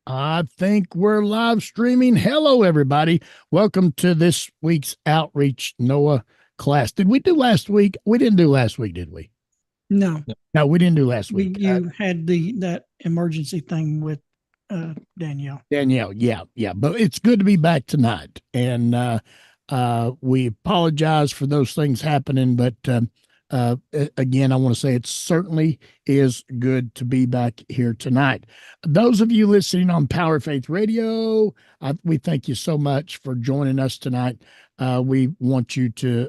I think we're live streaming. Hello, everybody. Welcome to this week's Outreach Noah class. Did we do last week? We didn't do last week, did we? No, No, we didn't do last week. you had that emergency thing with Danielle. Danielle, yeah. But it's good to be back tonight. And we apologize for those things happening. But again, I want to say it certainly is good to be back here tonight. Those of you listening on Power Faith Radio, we thank you so much for joining us tonight. We want you to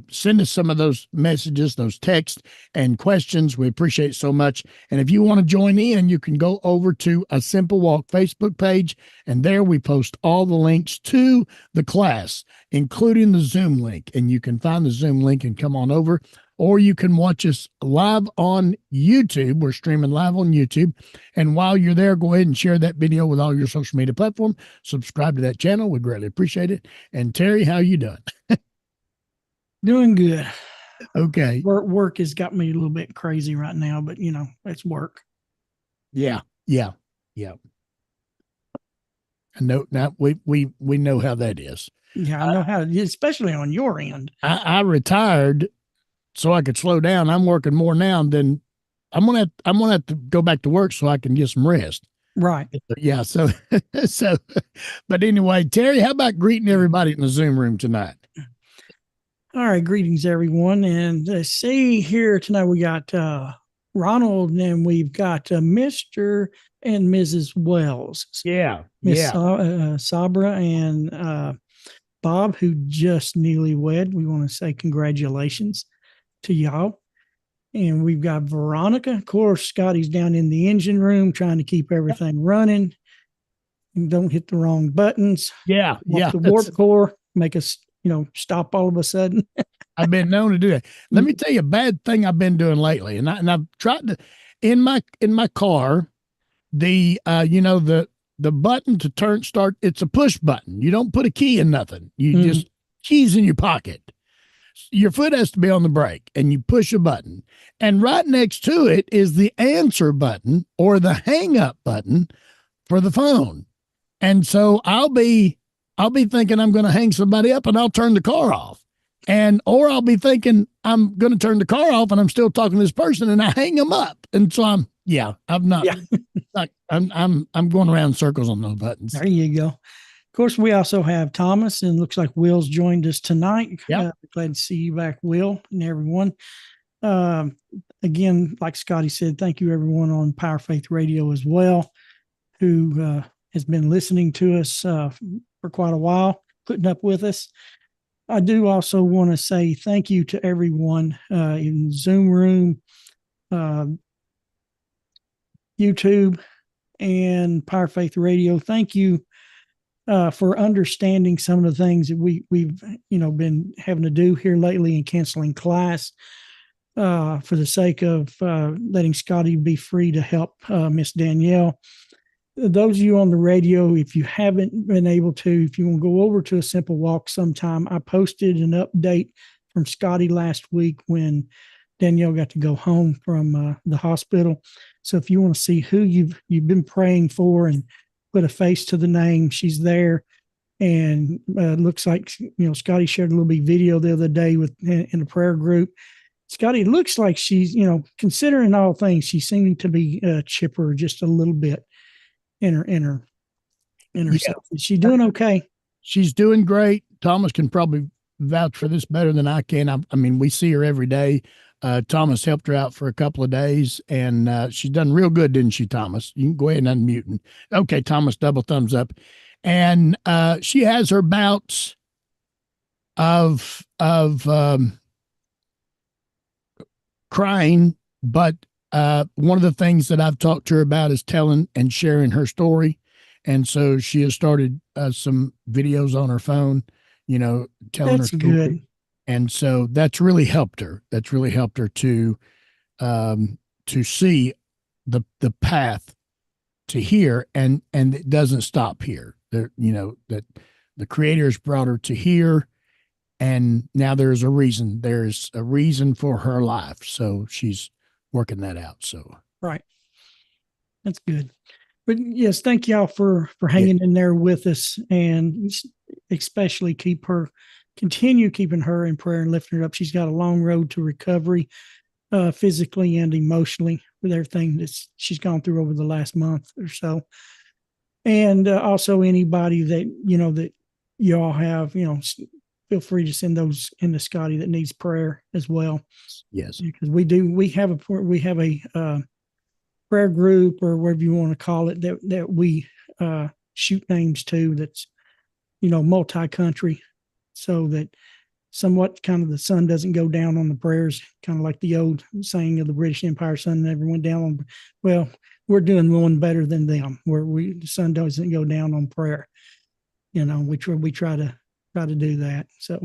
send us some of those messages, those texts and questions. We appreciate it so much. And if you want to join in, you can go over to a Simple Walk Facebook page, and there we post all the links to the class, including the Zoom link. And you can find the Zoom link and come on over. Or you can watch us live on YouTube. We're streaming live on YouTube. And while you're there, go ahead and share that video with all your social media platforms. Subscribe to that channel. We greatly appreciate it. And Terry, how you doing? Doing good. Okay. Work has got me a little bit crazy right now, but it's work. Yeah. I know now we know how that is. Yeah, I know how, especially on your end. I retired so I could slow down. I'm working more now than I'm gonna have to go back to work so I can get some rest. Right. Yeah. So but anyway, Terry, how about greeting everybody in the Zoom room tonight? All right, greetings everyone. And see here tonight we got Ronald, and we've got Mr. and Mrs. Wells. Yeah. Miss Sabra and Bob, who just newlywed. We want to say congratulations to y'all. And we've got Veronica. Of course, Scotty's down in the engine room trying to keep everything running. And don't hit the wrong buttons. Yeah. The warp core, make us, stop all of a sudden. I've been known to do that. Let me tell you a bad thing I've been doing lately. And I've tried to in my car, the the button to start, it's a push button. You don't put a key in nothing. You just keys in your pocket. Your foot has to be on the brake, and you push a button. And right next to it is the answer button or the hang up button for the phone. And so I'll be thinking I'm going to hang somebody up, and I'll turn the car off. Or I'll be thinking I'm going to turn the car off and I'm still talking to this person, and I hang them up. And so I'm going around in circles on those buttons. There you go. Of course, we also have Thomas, and looks like Will's joined us tonight. Yeah, glad to see you back, Will, and everyone. Again, like Scotty said, thank you everyone on Power Faith Radio as well, who has been listening to us for quite a while, putting up with us. I do also want to say thank you to everyone in Zoom room, YouTube, and Power Faith Radio. Thank you for understanding some of the things that we've been having to do here lately and canceling class for the sake of letting Scotty be free to help Miss Danielle. Those of you on the radio, if you haven't been able to, if you want to go over to a Simple Walk sometime, I posted an update from Scotty last week when Danielle got to go home from the hospital. So if you want to see who you've been praying for and put a face to the name, she's there. And looks like, Scotty shared a little bit video the other day in a prayer group. Scotty looks like she's, considering all things, she's seeming to be chipper just a little bit in herself. Is she doing okay? She's doing great. Thomas can probably vouch for this better than I can. I mean, we see her every day. Thomas helped her out for a couple of days, and she's done real good, didn't she, Thomas? You can go ahead and unmute. Okay, Thomas, double thumbs up. And she has her bouts of crying, but one of the things that I've talked to her about is telling and sharing her story. And so she has started some videos on her phone, telling her story. Good. And so that's really helped her. That's really helped her to see the path to here, and it doesn't stop here. That the Creator's brought her to here, and now there's a reason. There's a reason for her life. So she's working that out. So right, that's good. But yes, thank y'all for Yeah. hanging in there with us, and especially continue keeping her in prayer and lifting her up. She's got a long road to recovery, physically and emotionally, with everything that she's gone through over the last month or so. And also anybody that that y'all have, feel free to send those into Scotty that needs prayer as well, Yes. because we have a prayer group, or whatever you want to call it, that we shoot names to, that's multi-country, so that somewhat kind of the sun doesn't go down on the prayers, kind of like the old saying of the British Empire, sun never went down on. Well, we're doing one better than them, where the sun doesn't go down on prayer. We try to do that. So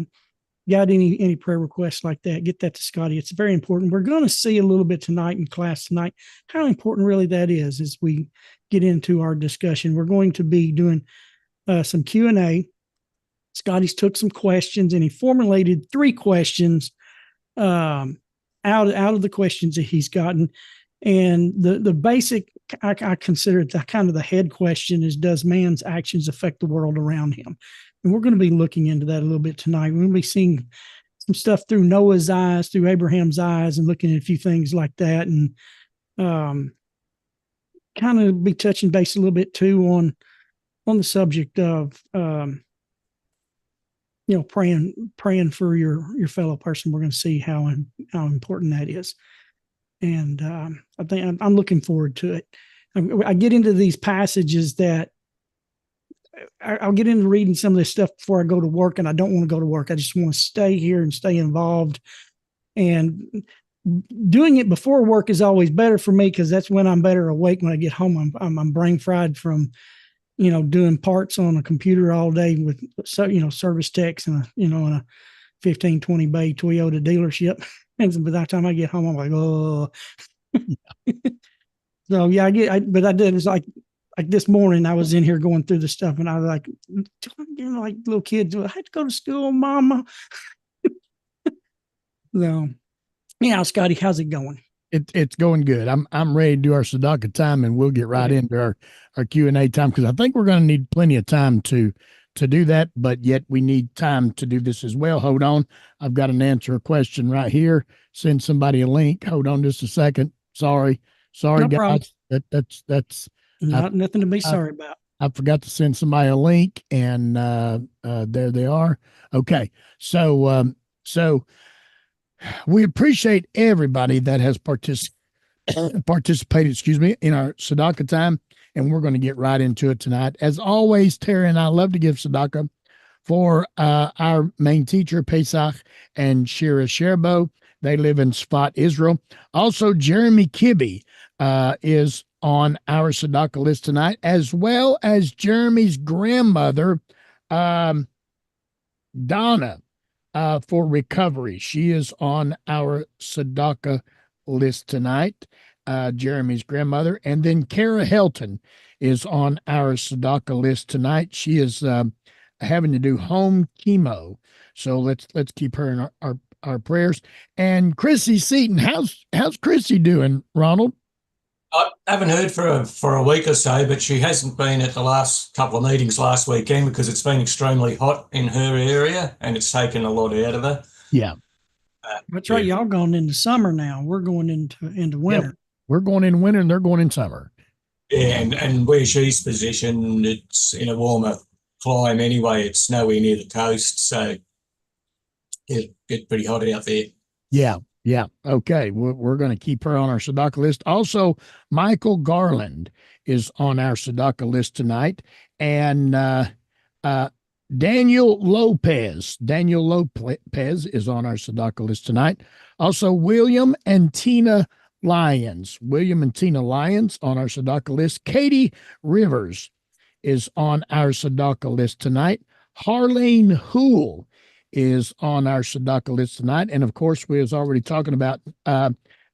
got any prayer requests like that, get that to Scotty. It's very important. We're going to see a little bit tonight in class tonight how important really that is as we get into our discussion. We're going to be doing some Q&A. Scotty's took some questions, and he formulated 3 questions out of the questions that he's gotten. And the basic, I consider it the kind of the head question is, does man's actions affect the world around him? And we're going to be looking into that a little bit tonight. We're going to be seeing some stuff through Noah's eyes, through Abraham's eyes, and looking at a few things like that. And kind of be touching base a little bit too on the subject of praying for your fellow person. We're going to see how important that is. And I think I'm looking forward to it. I get into these passages that I'll get into reading some of this stuff before I go to work, and I don't want to go to work. I just want to stay here and stay involved. And doing it before work is always better for me, because that's when I'm better awake. When I get home, I'm brain fried from doing parts on a computer all day with service techs and in a 15-20 bay Toyota dealership. And by the time I get home, I'm like, oh. So yeah, but I did. It's like this morning, I was in here going through the stuff, and I was like, like little kids, I had to go to school, Mama. So yeah, Scotty, how's it going? It's going good. I'm ready to do our Sadaka time, and we'll get right into our Q&A time, because I think we're going to need plenty of time to do that, but yet we need time to do this as well. Hold on. I've got an answer a question right here. Send somebody a link. Hold on just a second. Sorry, No guys. problem. That's nothing to be sorry about. I forgot to send somebody a link, and there they are. Okay. So we appreciate everybody that has participated, in our Sadaka time, and we're going to get right into it tonight. As always, Terry and I love to give Sadaka for our main teacher, Pesach and Shira Sherbo. They live in Sfat, Israel. Also, Jeremy Kibbe is on our Sadaka list tonight, as well as Jeremy's grandmother, Donna, for recovery. She is on our Sadaka list tonight, Jeremy's grandmother. And then Kara Helton is on our Sadaka list tonight. She is having to do home chemo. So let's keep her in our prayers. And Chrissy Seaton, how's Chrissy doing, Ronald? I haven't heard for a week or so, but she hasn't been at the last couple of meetings last weekend because it's been extremely hot in her area and it's taken a lot out of her. Yeah. That's right. Y'all going into summer now. We're going into winter. Yep. We're going in winter and they're going in summer. Yeah, and where she's positioned, it's in a warmer climate anyway. It's nowhere near the coast, so it gets pretty hot out there. Yeah. Yeah. Okay. We're going to keep her on our Sadaka list. Also, Michael Garland is on our Sadaka list tonight. And Daniel Lopez is on our Sadaka list tonight. Also, William and Tina Lyons on our Sadaka list. Katie Rivers is on our Sadaka list tonight. Harlene Hool is on our Sadaka list tonight. And of course, we was already talking about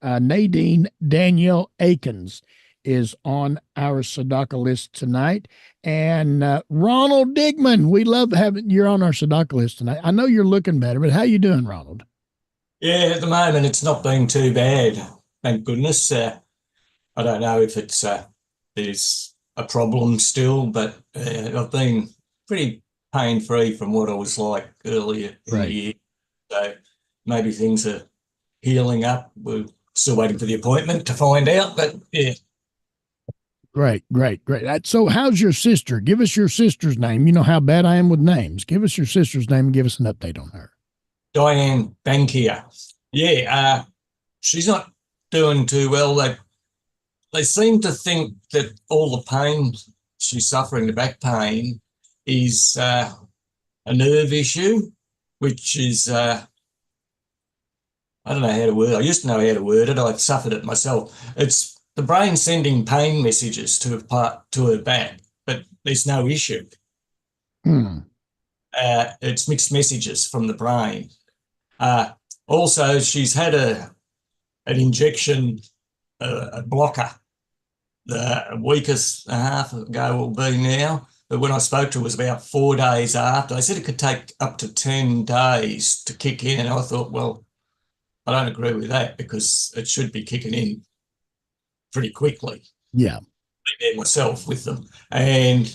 Nadine Danielle Akins is on our Sadaka list tonight. And Ronald Digman, we love having you're on our Sadaka list tonight. I know you're looking better, but how you doing, Ronald? Yeah, at the moment, it's not been too bad. Thank goodness. I don't know if it's there's a problem still, but I've been pretty pain-free from what I was like earlier in the year. So maybe things are healing up. We're still waiting for the appointment to find out, but yeah. Great. So how's your sister? Give us your sister's name. You know how bad I am with names. Give us your sister's name and give us an update on her. Diane Bankier. Yeah, she's not doing too well. They seem to think that all the pain she's suffering, the back pain, is a nerve issue, which is I don't know how to word it. I used to know how to word it. I've suffered it myself. It's the brain sending pain messages to her back, but there's no issue. It's mixed messages from the brain. Also, she's had an injection, a blocker, a week and a half ago will be now. But when I spoke to her, it was about 4 days after. They said it could take up to 10 days to kick in. And I thought, well, I don't agree with that because it should be kicking in pretty quickly. Yeah. I've been there myself with them. And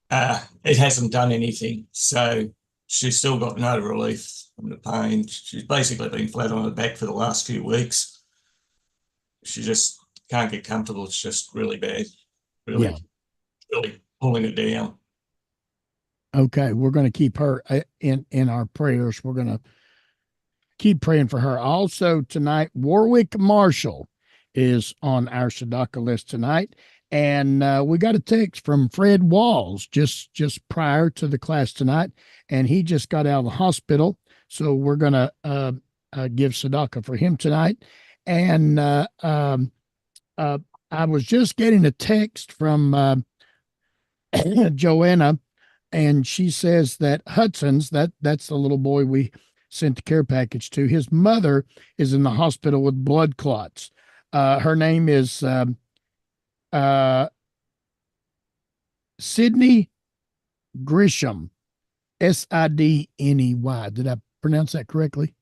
it hasn't done anything. So she's still got no relief from the pain. She's basically been flat on her back for the last few weeks. She just can't get comfortable. It's just really bad. Really pulling it down. Okay, we're going to keep her in our prayers. We're going to keep praying for her. Also tonight, Warwick Marshall is on our Sadaka list tonight. And we got a text from Fred Walls just prior to the class tonight, and he just got out of the hospital. So we're going to give Sadaka for him tonight. And I was just getting a text from Joanna, and she says that Hudson's, that's the little boy we sent the care package to, his mother is in the hospital with blood clots. Her name is Sydney Grisham, Sidney. Did I pronounce that correctly?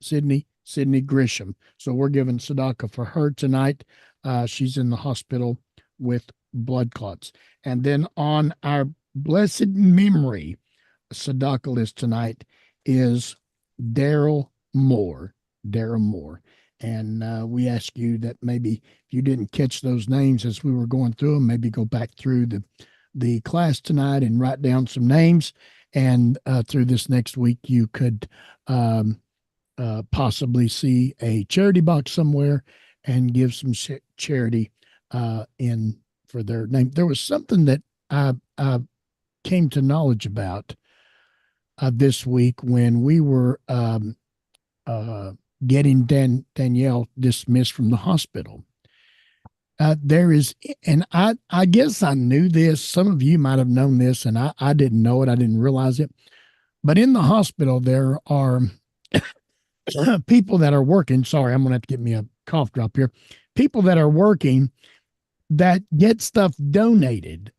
Sydney Grisham. So we're giving Sadaka for her tonight. She's in the hospital with blood clots. And then on our blessed memory Sadaka list tonight is Daryl Moore. And we ask you that maybe if you didn't catch those names as we were going through them, maybe go back through the class tonight and write down some names. And through this next week, you could possibly see a charity box somewhere and give some charity in for their name. There was something that I came to knowledge about this week when we were getting Danielle dismissed from the hospital. There is, and I guess I knew this. Some of you might have known this, and I didn't know it. I didn't realize it. But in the hospital, there are people that are working. Sorry, I'm going to have to get me a cough drop here. People that are working that get stuff donated.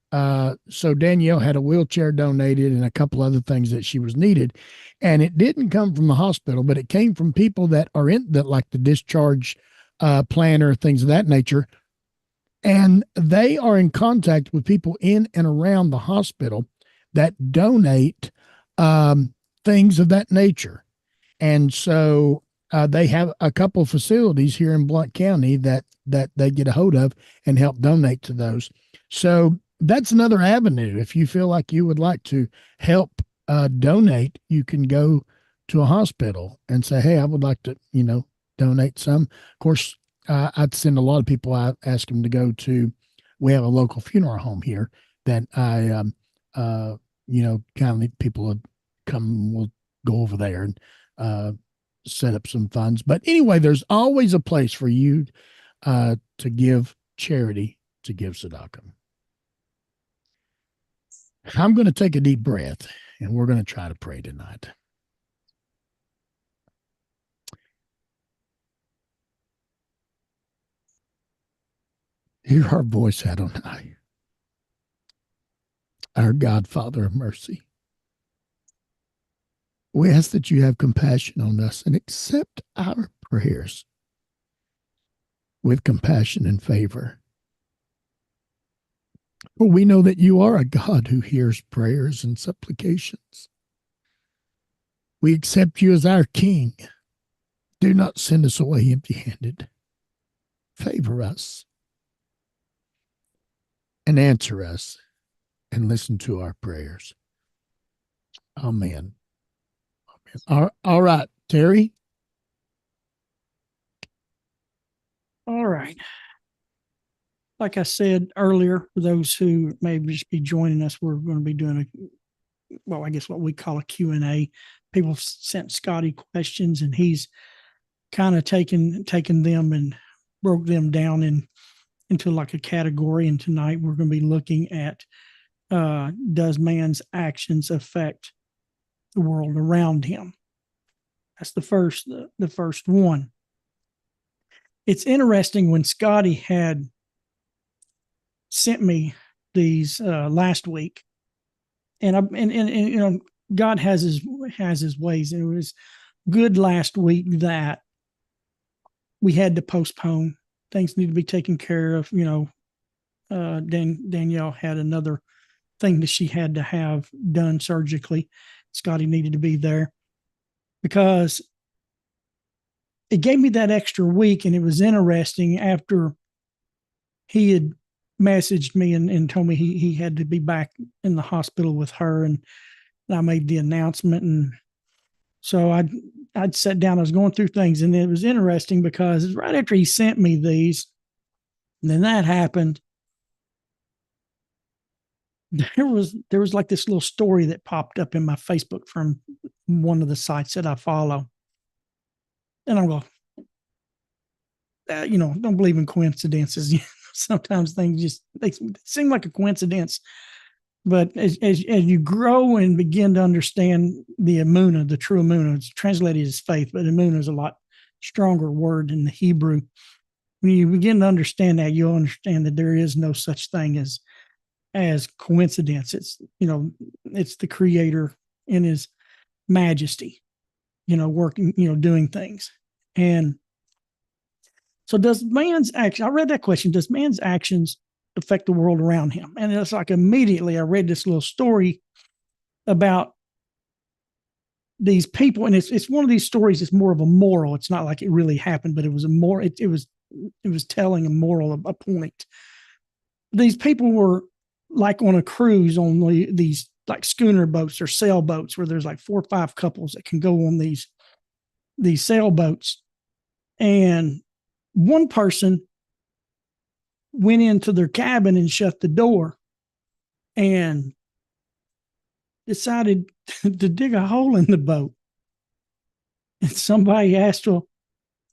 So Danielle had a wheelchair donated and a couple other things that she was needed. And it didn't come from the hospital, but it came from people that are in that, like the discharge planner, things of that nature. And they are in contact with people in and around the hospital that donate things of that nature. And so they have a couple of facilities here in Blount County that they get a hold of and help donate to those. So that's another avenue. If you feel like you would like to help donate, you can go to a hospital and say, hey, I would like to, donate some. Of course, I'd send a lot of people out, ask them to go to, we have a local funeral home here that I, kindly people would come, we'll go over there and set up some funds. But anyway, there's always a place for you to give charity, to give tzedakah. I'm going to take a deep breath and we're going to try to pray tonight. Hear our voice, Adonai, our God, Father of mercy. We ask that you have compassion on us and accept our prayers with compassion and favor. For we know that you are a God who hears prayers and supplications. We accept you as our King. Do not send us away empty-handed. Favor us and answer us and listen to our prayers. Amen. All right, Terry. All right. Like I said earlier, for those who may just be joining us, we're going to be doing I guess what we call a Q&A. People sent Scotty questions, and he's kind of taken them and broke them down into like a category. And tonight we're going to be looking at, does man's actions affect the world around him? That's the first one. It's interesting, when Scotty had sent me these last week, and you know, God has his ways, and it was good last week that we had to postpone. Things need to be taken care of. You know, Danielle had another thing that she had to have done surgically. Scotty needed to be there because it gave me that extra week. And it was interesting, after he had messaged me and told me he had to be back in the hospital with her, and I made the announcement. And so I'd sat down, I was going through things, and it was interesting because right after he sent me these, and then that happened, there was like this little story that popped up in my Facebook from one of the sites that I follow. And I'm going, you know, don't believe in coincidences. Sometimes things they seem like a coincidence. But as you grow and begin to understand the emunah, the true emunah, it's translated as faith, but emunah is a lot stronger word in the Hebrew. When you begin to understand that, you'll understand that there is no such thing as coincidence. It's, you know, it's the Creator in His majesty, you know, working, you know, doing things. And so does man's action, I read that question, does man's actions affect the world around him? And it's like immediately I read this little story about these people, and it's one of these stories. It's more of a moral. It's not like it really happened, but it was a more, it was telling a moral, a point. These people were like on a cruise on these like schooner boats or sailboats, where there's like 4 or 5 couples that can go on these sailboats. And one person went into their cabin and shut the door and decided to dig a hole in the boat. And somebody asked, well,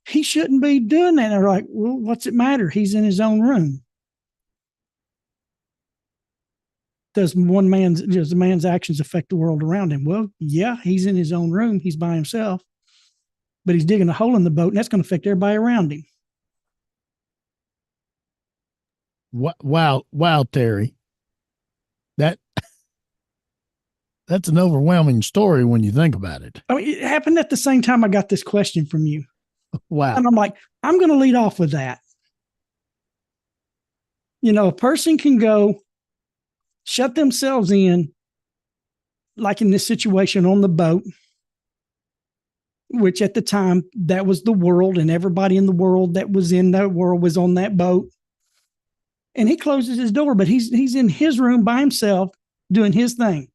he shouldn't be doing that. And they're like, well, what's it matter? He's in his own room. Does the man's actions affect the world around him? Well, yeah, he's in his own room. He's by himself, but he's digging a hole in the boat, and that's going to affect everybody around him. Wow, Terry. That's an overwhelming story when you think about it. I mean, it happened at the same time I got this question from you. Wow. And I'm like, I'm going to lead off with that. You know, a person can go shut themselves in, like in this situation on the boat, which at the time that was the world, and everybody in the world that was in that world was on that boat. And he closes his door, but he's in his room by himself doing his thing.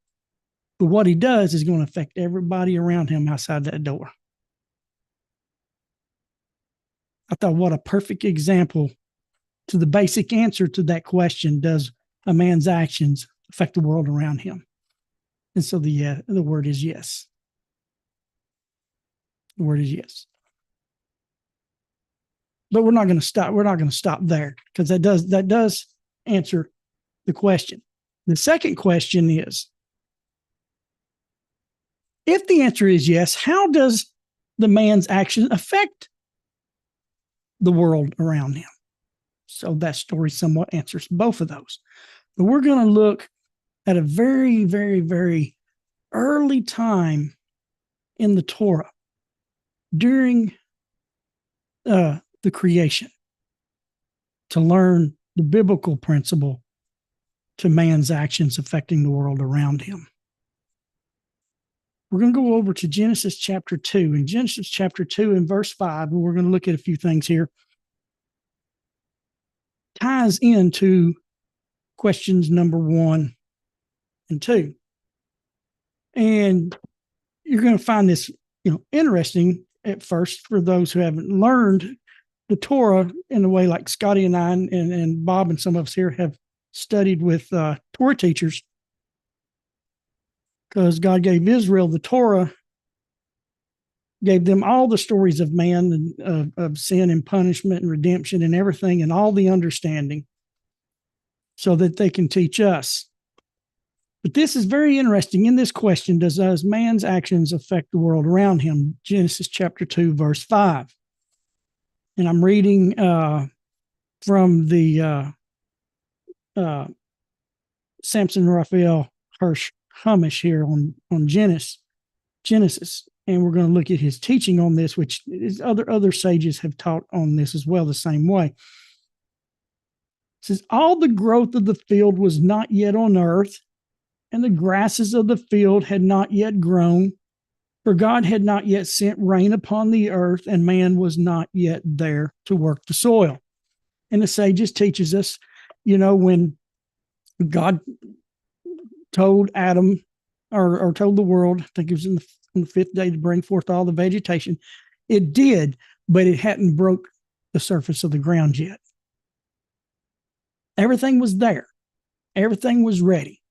But what he does is going to affect everybody around him outside that door. I thought, what a perfect example to the basic answer to that question: does a man's actions affect the world around him? And so the word is yes. The word is yes. But we're not going to stop. We're not going to stop there, because that does answer the question. The second question is, if the answer is yes, how does the man's action affect the world around him? So that story somewhat answers both of those. But we're going to look at a very, very, very early time in the Torah, during the creation, to learn the biblical principle to man's actions affecting the world around him. We're going to go over to Genesis chapter 2. In Genesis chapter 2 and verse 5, and we're going to look at a few things here, ties into questions number 1 and 2. And you're going to find this, interesting at first for those who haven't learned the Torah in a way like Scotty and I and Bob and some of us here have studied with Torah teachers, because God gave Israel the Torah, gave them all the stories of man and of sin and punishment and redemption and everything and all the understanding so that they can teach us. But this is very interesting. In this question, does man's actions affect the world around him? Genesis chapter 2, verse 5. And I'm reading from the Samson Raphael Hirsch Humish here on Genesis. And we're going to look at his teaching on this, which is other sages have taught on this as well the same way. It says, all the growth of the field was not yet on earth, and the grasses of the field had not yet grown, for God had not yet sent rain upon the earth, and man was not yet there to work the soil. And the sages teaches us, when God told Adam or told the world, I think it was on the 5th day, to bring forth all the vegetation, it did, but it hadn't broke the surface of the ground yet. Everything was there. Everything was ready.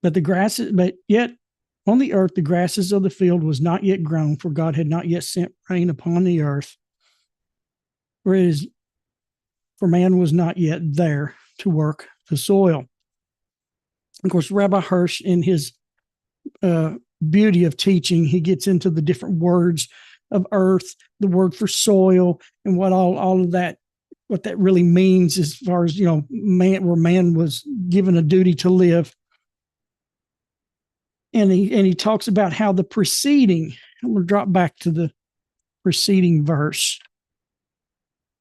But yet on the earth, the grasses of the field was not yet grown, for God had not yet sent rain upon the earth, for man was not yet there to work the soil. Of course, Rabbi Hirsch, in his beauty of teaching, he gets into the different words of earth, the word for soil, and what all of that, what that really means as far as, man was given a duty to live. And he talks about how the preceding, we'll drop back to the preceding verse.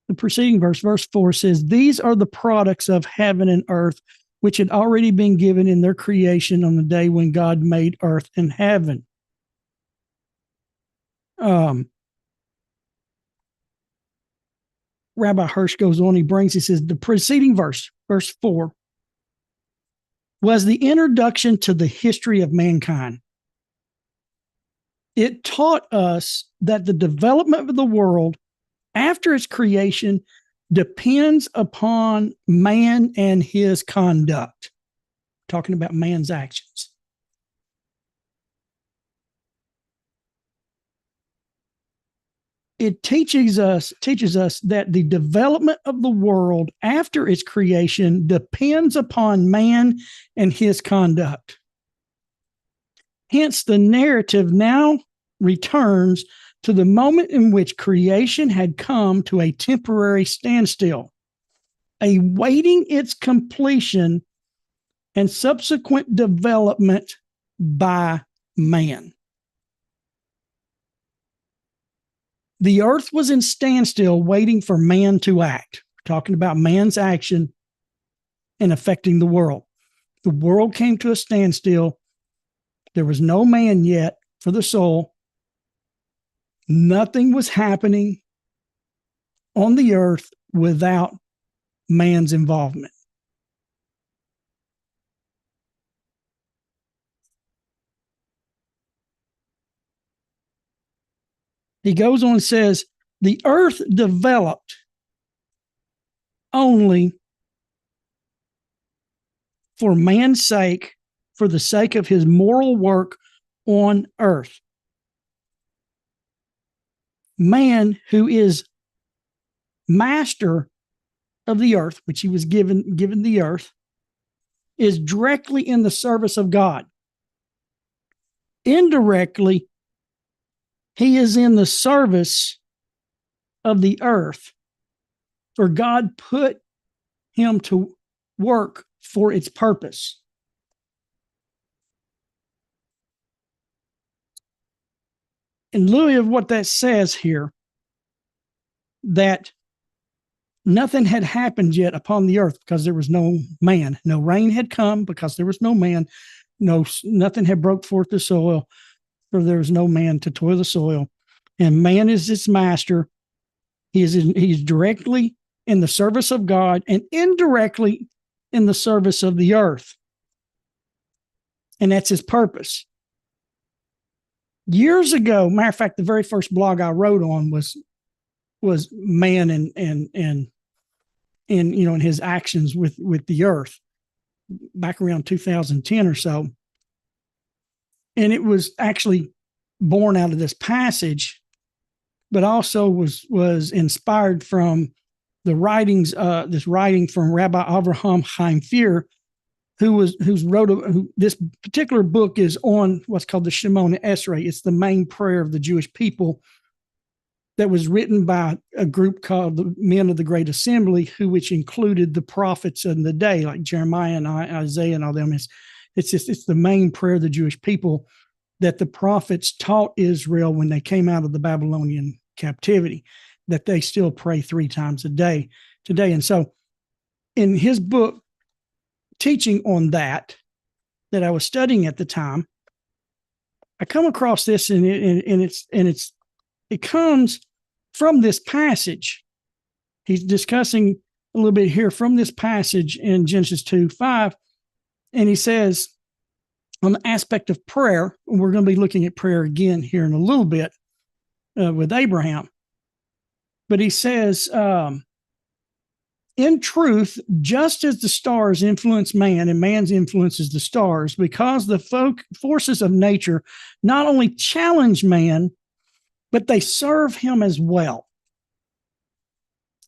The preceding verse 4 says, these are the products of heaven and earth, which had already been given in their creation on the day when God made earth and heaven. Rabbi Hirsch goes on, he says, the preceding verse 4, was the introduction to the history of mankind. It taught us that the development of the world after its creation depends upon man and his conduct. Talking about man's actions. It teaches us that the development of the world after its creation depends upon man and his conduct. Hence, the narrative now returns to the moment in which creation had come to a temporary standstill, awaiting its completion and subsequent development by man. The earth was in standstill, waiting for man to act. We're talking about man's action and affecting the world. The world came to a standstill. There was no man yet for the soul. Nothing was happening on the earth without man's involvement. He goes on and says, the earth developed only for man's sake, for the sake of his moral work on earth. Man, who is master of the earth, which he was given the earth, is directly in the service of God. Indirectly, he is in the service of the earth, for God put him to work for its purpose. In lieu of what that says here, that Nothing had happened yet upon the earth because there was no man. No rain had come because there was no man. Nothing had broke forth the soil, for there was no man to toil the soil. And man is its master. He's directly in the service of God and indirectly in the service of the earth. And that's his purpose. Years ago, matter of fact, the very first blog I wrote on was man and in his actions with the earth back around 2010 or so. And it was actually born out of this passage, but also was inspired from the writings, this writing from Rabbi Avraham Chaim Fear, who this particular book is on what's called the Shemona Esrei. It's the main prayer of the Jewish people that was written by a group called the Men of the Great Assembly, which included the prophets of the day, like Jeremiah and Isaiah and all them. It's the main prayer of the Jewish people that the prophets taught Israel when they came out of the Babylonian captivity, that they still pray 3 times a day today. And so in his book, teaching on that I was studying at the time, I come across this and it comes from this passage. He's discussing a little bit here from this passage in Genesis 2:5, and he says on the aspect of prayer, and we're going to be looking at prayer again here in a little bit with Abraham, but he says, in truth, just as the stars influence man and man's influences the stars, because the forces of nature not only challenge man, but they serve him as well.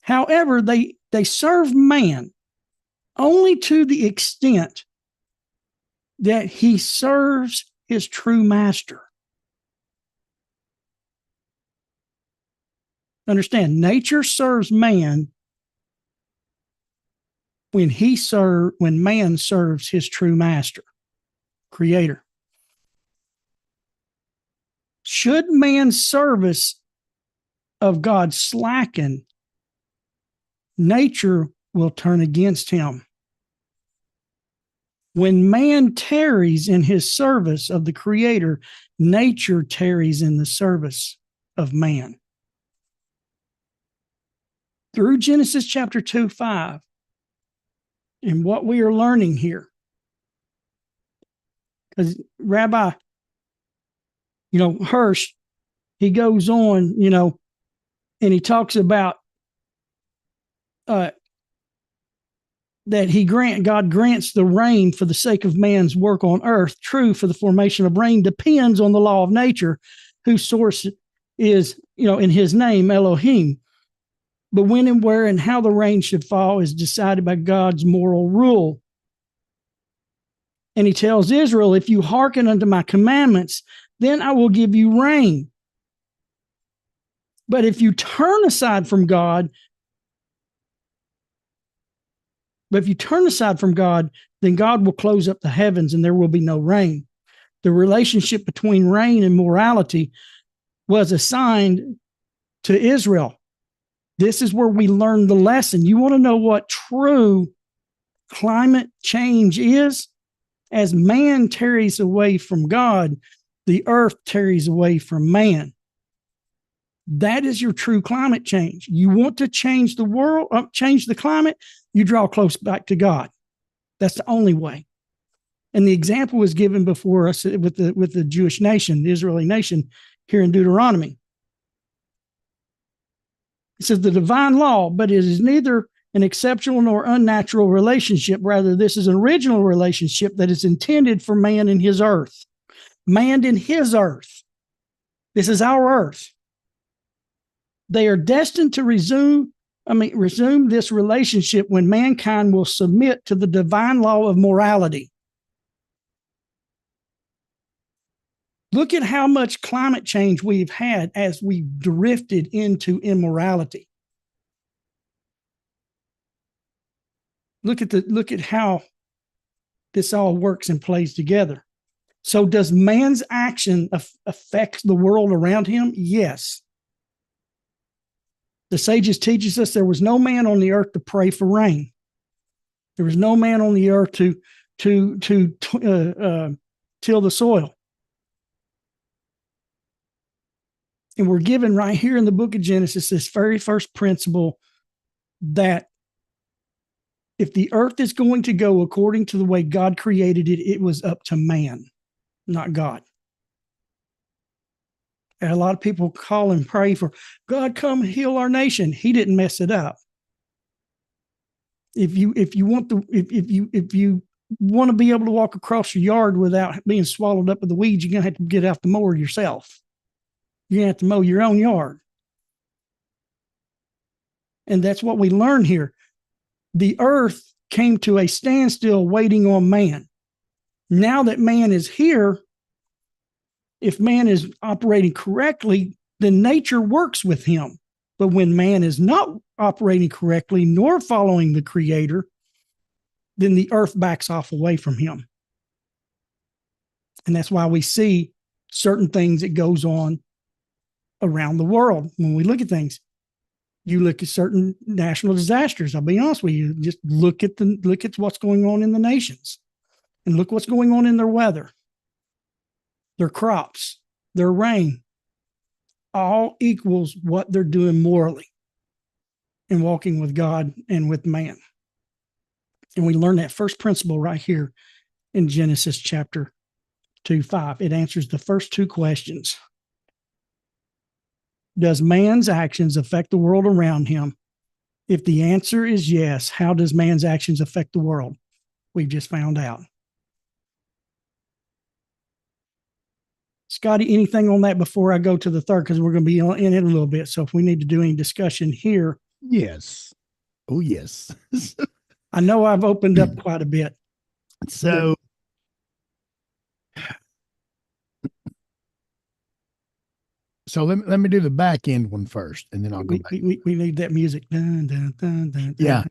However, they serve man only to the extent that he serves his true master. Understand, nature serves man when man serves his true master, creator. Should man's service of God slacken, nature will turn against him. When man tarries in his service of the creator, nature tarries in the service of man. Through Genesis chapter 2:5, and what we are learning here, because Rabbi, Hirsch, he goes on, and he talks about that God grants the rain for the sake of man's work on earth. True, for the formation of rain depends on the law of nature, whose source is, in his name, Elohim. But when and where and how the rain should fall is decided by God's moral rule. And he tells Israel, if you hearken unto my commandments, then I will give you rain. But if you turn aside from God, then God will close up the heavens and there will be no rain. The relationship between rain and morality was assigned to Israel. This is where we learn the lesson. You want to know what true climate change is? As man tarries away from God, the earth tarries away from man. That is your true climate change. You want to change the world, change the climate, you draw close back to God. That's the only way. And the example was given before us with the Jewish nation, the Israeli nation, here in Deuteronomy. It says the divine law, but it is neither an exceptional nor unnatural relationship. Rather, this is an original relationship that is intended for man and his earth. Man and his earth. This is our earth. They are destined to resume this relationship when mankind will submit to the divine law of morality. Look at how much climate change we've had as we've drifted into immorality. Look at how this all works and plays together. So does man's action affect the world around him? Yes. The sages teaches us there was no man on the earth to pray for rain. There was no man on the earth to till the soil. And we're given right here in the book of Genesis this very first principle that if the earth is going to go according to the way God created it, it was up to man, not God. And a lot of people call and pray for God, come heal our nation. He didn't mess it up. If you want to be able to walk across your yard without being swallowed up with the weeds, you're gonna have to get out the mower yourself. You're gonna have to mow your own yard. And that's what we learn here. The earth came to a standstill waiting on man. Now that man is here, if man is operating correctly, then nature works with him. But when man is not operating correctly nor following the Creator, then the earth backs off away from him. And that's why we see certain things that goes on around the world. When we look at things, you look at certain national disasters. I'll be honest with you, just look at what's going on in the nations and look what's going on in their weather, their crops, their rain, all equals what they're doing morally and walking with God and with man. And we learn that first principle right here in Genesis chapter 2:5. It answers the first two questions. Does man's actions affect the world around him? If the answer is yes, how does man's actions affect the world? We've just found out. Scotty, anything on that before I go to the third? Because we're going to be in it a little bit. So if we need to do any discussion here. Yes. Oh, yes. I know I've opened up quite a bit. So let me do the back end one first, and then I'll go back. We need that music. Dun, dun, dun, dun, Yeah.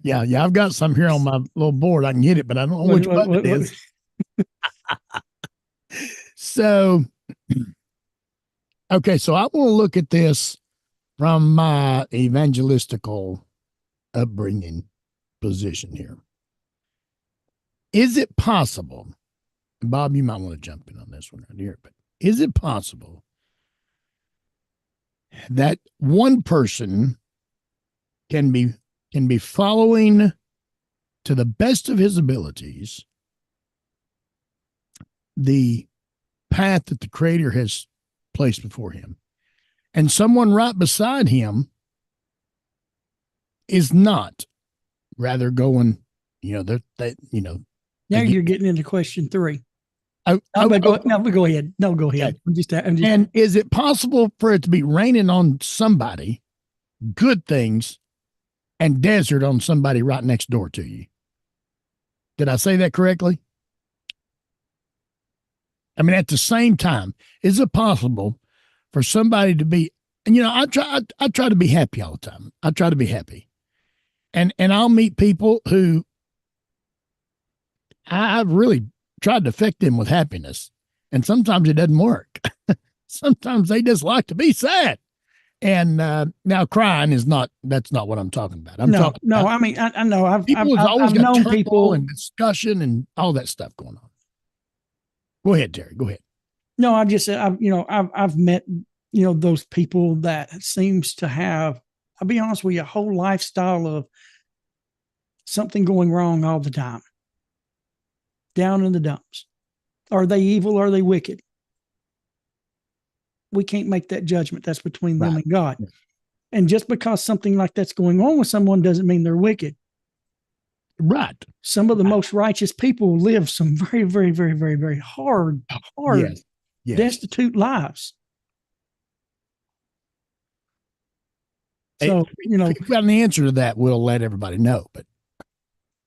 I've got some here on my little board. I can hit it, but I don't know which button it is. So, okay, so I want to look at this from my evangelistical upbringing position here. Is it possible, Bob, you might want to jump in on this one right here, but is it possible that one person can be following to the best of his abilities the path that the Creator has placed before him, and someone right beside him is not, rather going, now you're getting into question 3. Go ahead. No, go ahead. Okay. And is it possible for it to be raining on somebody good things and desert on somebody right next door to you? Did I say that correctly? I mean, at the same time, is it possible for somebody to be, and I try to be happy all the time. I try to be happy. And I'll meet people who I've really tried to affect them with happiness. And sometimes it doesn't work. Sometimes they just like to be sad. And now crying that's not what I'm talking about. I mean, I know I've always got known people and discussion and all that stuff going on. Go ahead, Terry. Go ahead. No, I've met, those people that seems to have, I'll be honest with you, a whole lifestyle of something going wrong all the time. Down in the dumps. Are they evil? Are they wicked? We can't make that judgment. That's between them and God. Yeah. And just because something like that's going on with someone doesn't mean they're wicked. Right. Some of the most righteous people live some very, very, very, very, very hard, yes. Destitute lives. So, if you've got an answer to that, we'll let everybody know. But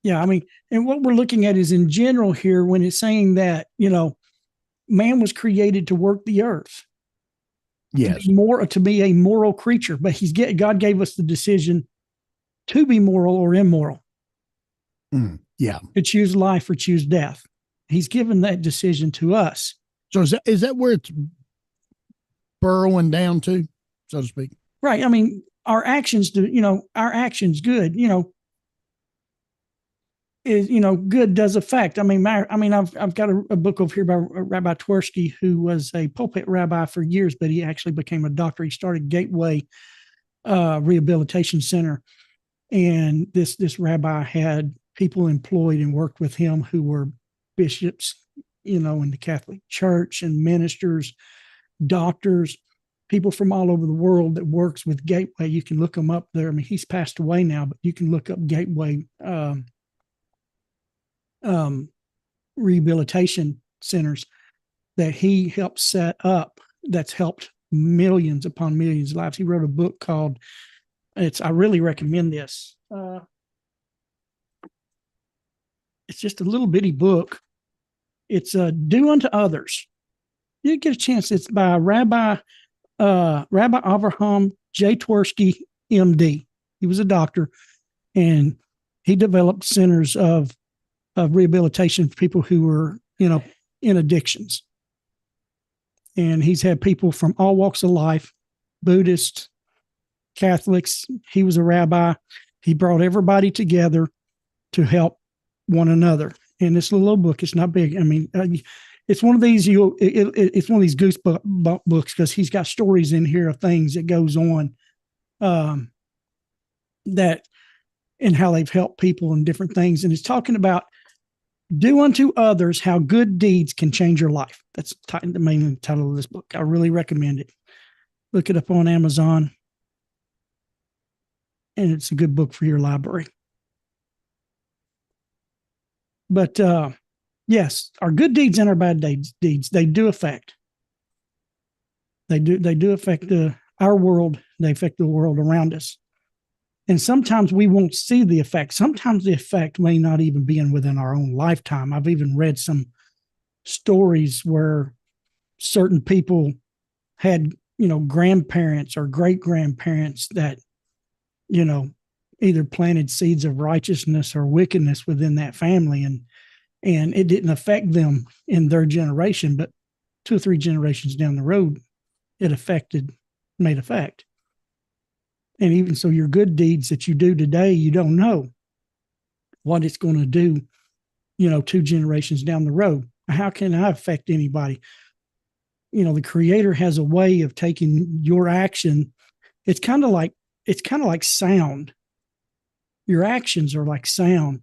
yeah, I mean, and what we're looking at is in general here when it's saying that, man was created to work the earth. Yes. To be a moral creature, but God gave us the decision to be moral or immoral. Yeah. To choose life or choose death. He's given that decision to us. So is that where it's burrowing down to, so to speak? Right. I mean, our actions do, our actions good, is, good does affect. I mean, I've got a book over here by Rabbi Twersky, who was a pulpit rabbi for years, but he actually became a doctor. He started Gateway Rehabilitation Center. And this rabbi had people employed and worked with him who were bishops, in the Catholic Church, and ministers, doctors, people from all over the world that works with Gateway. You can look them up there. I mean, he's passed away now, but you can look up Gateway rehabilitation centers that he helped set up. That's helped millions upon millions of lives. He wrote a book called I really recommend this. It's just a little bitty book. It's Do Unto Others. You get a chance. It's by Rabbi Avraham J. Twersky, MD. He was a doctor, and he developed centers of rehabilitation for people who were, in addictions. And he's had people from all walks of life, Buddhists, Catholics. He was a rabbi. He brought everybody together to help one another. And this little book, it's not big. I mean, it's one of these it's one of these goosebump books, because he's got stories in here of things that goes on that and how they've helped people and different things. And it's talking about do unto others how good deeds can change your life. That's the main title of this book. I really recommend it. Look it up on Amazon. And it's a good book for your library. But yes, our good deeds and our bad deeds, they do affect. They do affect our world. They affect the world around us. And sometimes we won't see the effect. Sometimes the effect may not even be within our own lifetime. I've even read some stories where certain people had, grandparents or great grandparents that, either planted seeds of righteousness or wickedness within that family, and it didn't affect them in their generation, but 2 or 3 generations down the road, it made effect. And even so, your good deeds that you do today, you don't know what it's going to do, 2 generations down the road. How can I affect anybody? The Creator has a way of taking your action. It's kind of like sound. Your actions are like sound.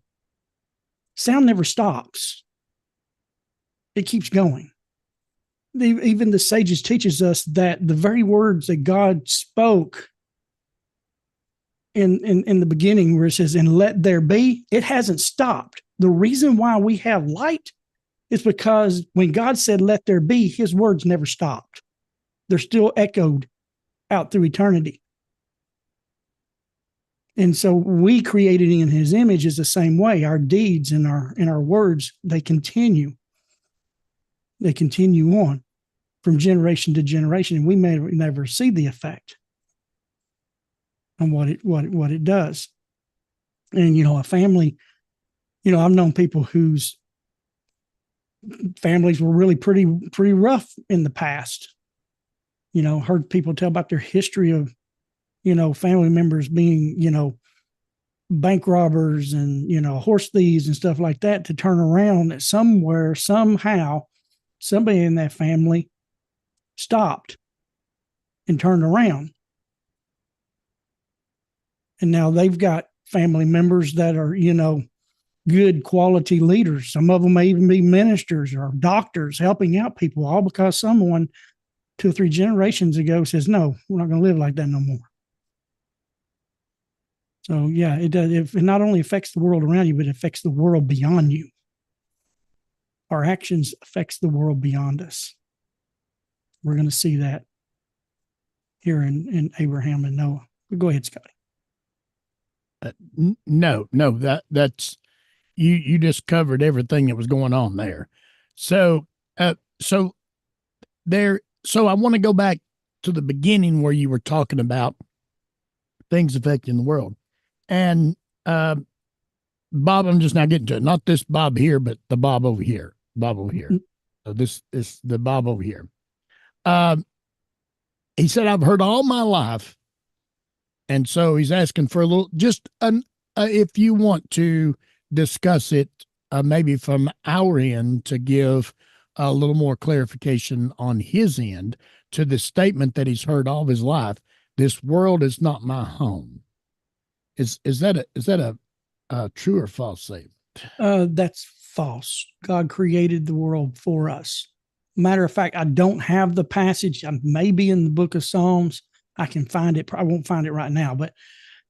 Sound never stops. It keeps going. Even the sages teaches us that the very words that God spoke in the beginning, where it says, and let there be, it hasn't stopped. The reason why we have light is because when God said, let there be, his words never stopped. They're still echoed out through eternity. And so we created in his image is the same way. Our deeds and our words, they continue. They continue on from generation to generation, and we may never see the effect on what it does. And a family, I've known people whose families were really pretty rough in the past. Heard people tell about their history of family members being, bank robbers and, horse thieves and stuff like that, to turn around that somewhere, somehow, somebody in that family stopped and turned around. And now they've got family members that are, good quality leaders. Some of them may even be ministers or doctors helping out people, all because someone 2 or 3 generations ago says, no, we're not going to live like that no more. So yeah, it does. It not only affects the world around you, but it affects the world beyond you. Our actions affects the world beyond us. We're going to see that here in Abraham and Noah. Go ahead, Scotty. No, that's you just covered everything that was going on there. So I want to go back to the beginning where you were talking about things affecting the world. And Bob, I'm just now getting to it. Not this Bob here, but the Bob over here. So this is the Bob over here. He said, I've heard all my life, And so he's asking for a little, just if you want to discuss it, maybe from our end to give a little more clarification on his end to the statement that he's heard all of his life. This world is not my home. Is that a true or false statement? That's false. God created the world for us. Matter of fact, I don't have the passage. I may be in the book of Psalms. I can find it. I won't find it right now, but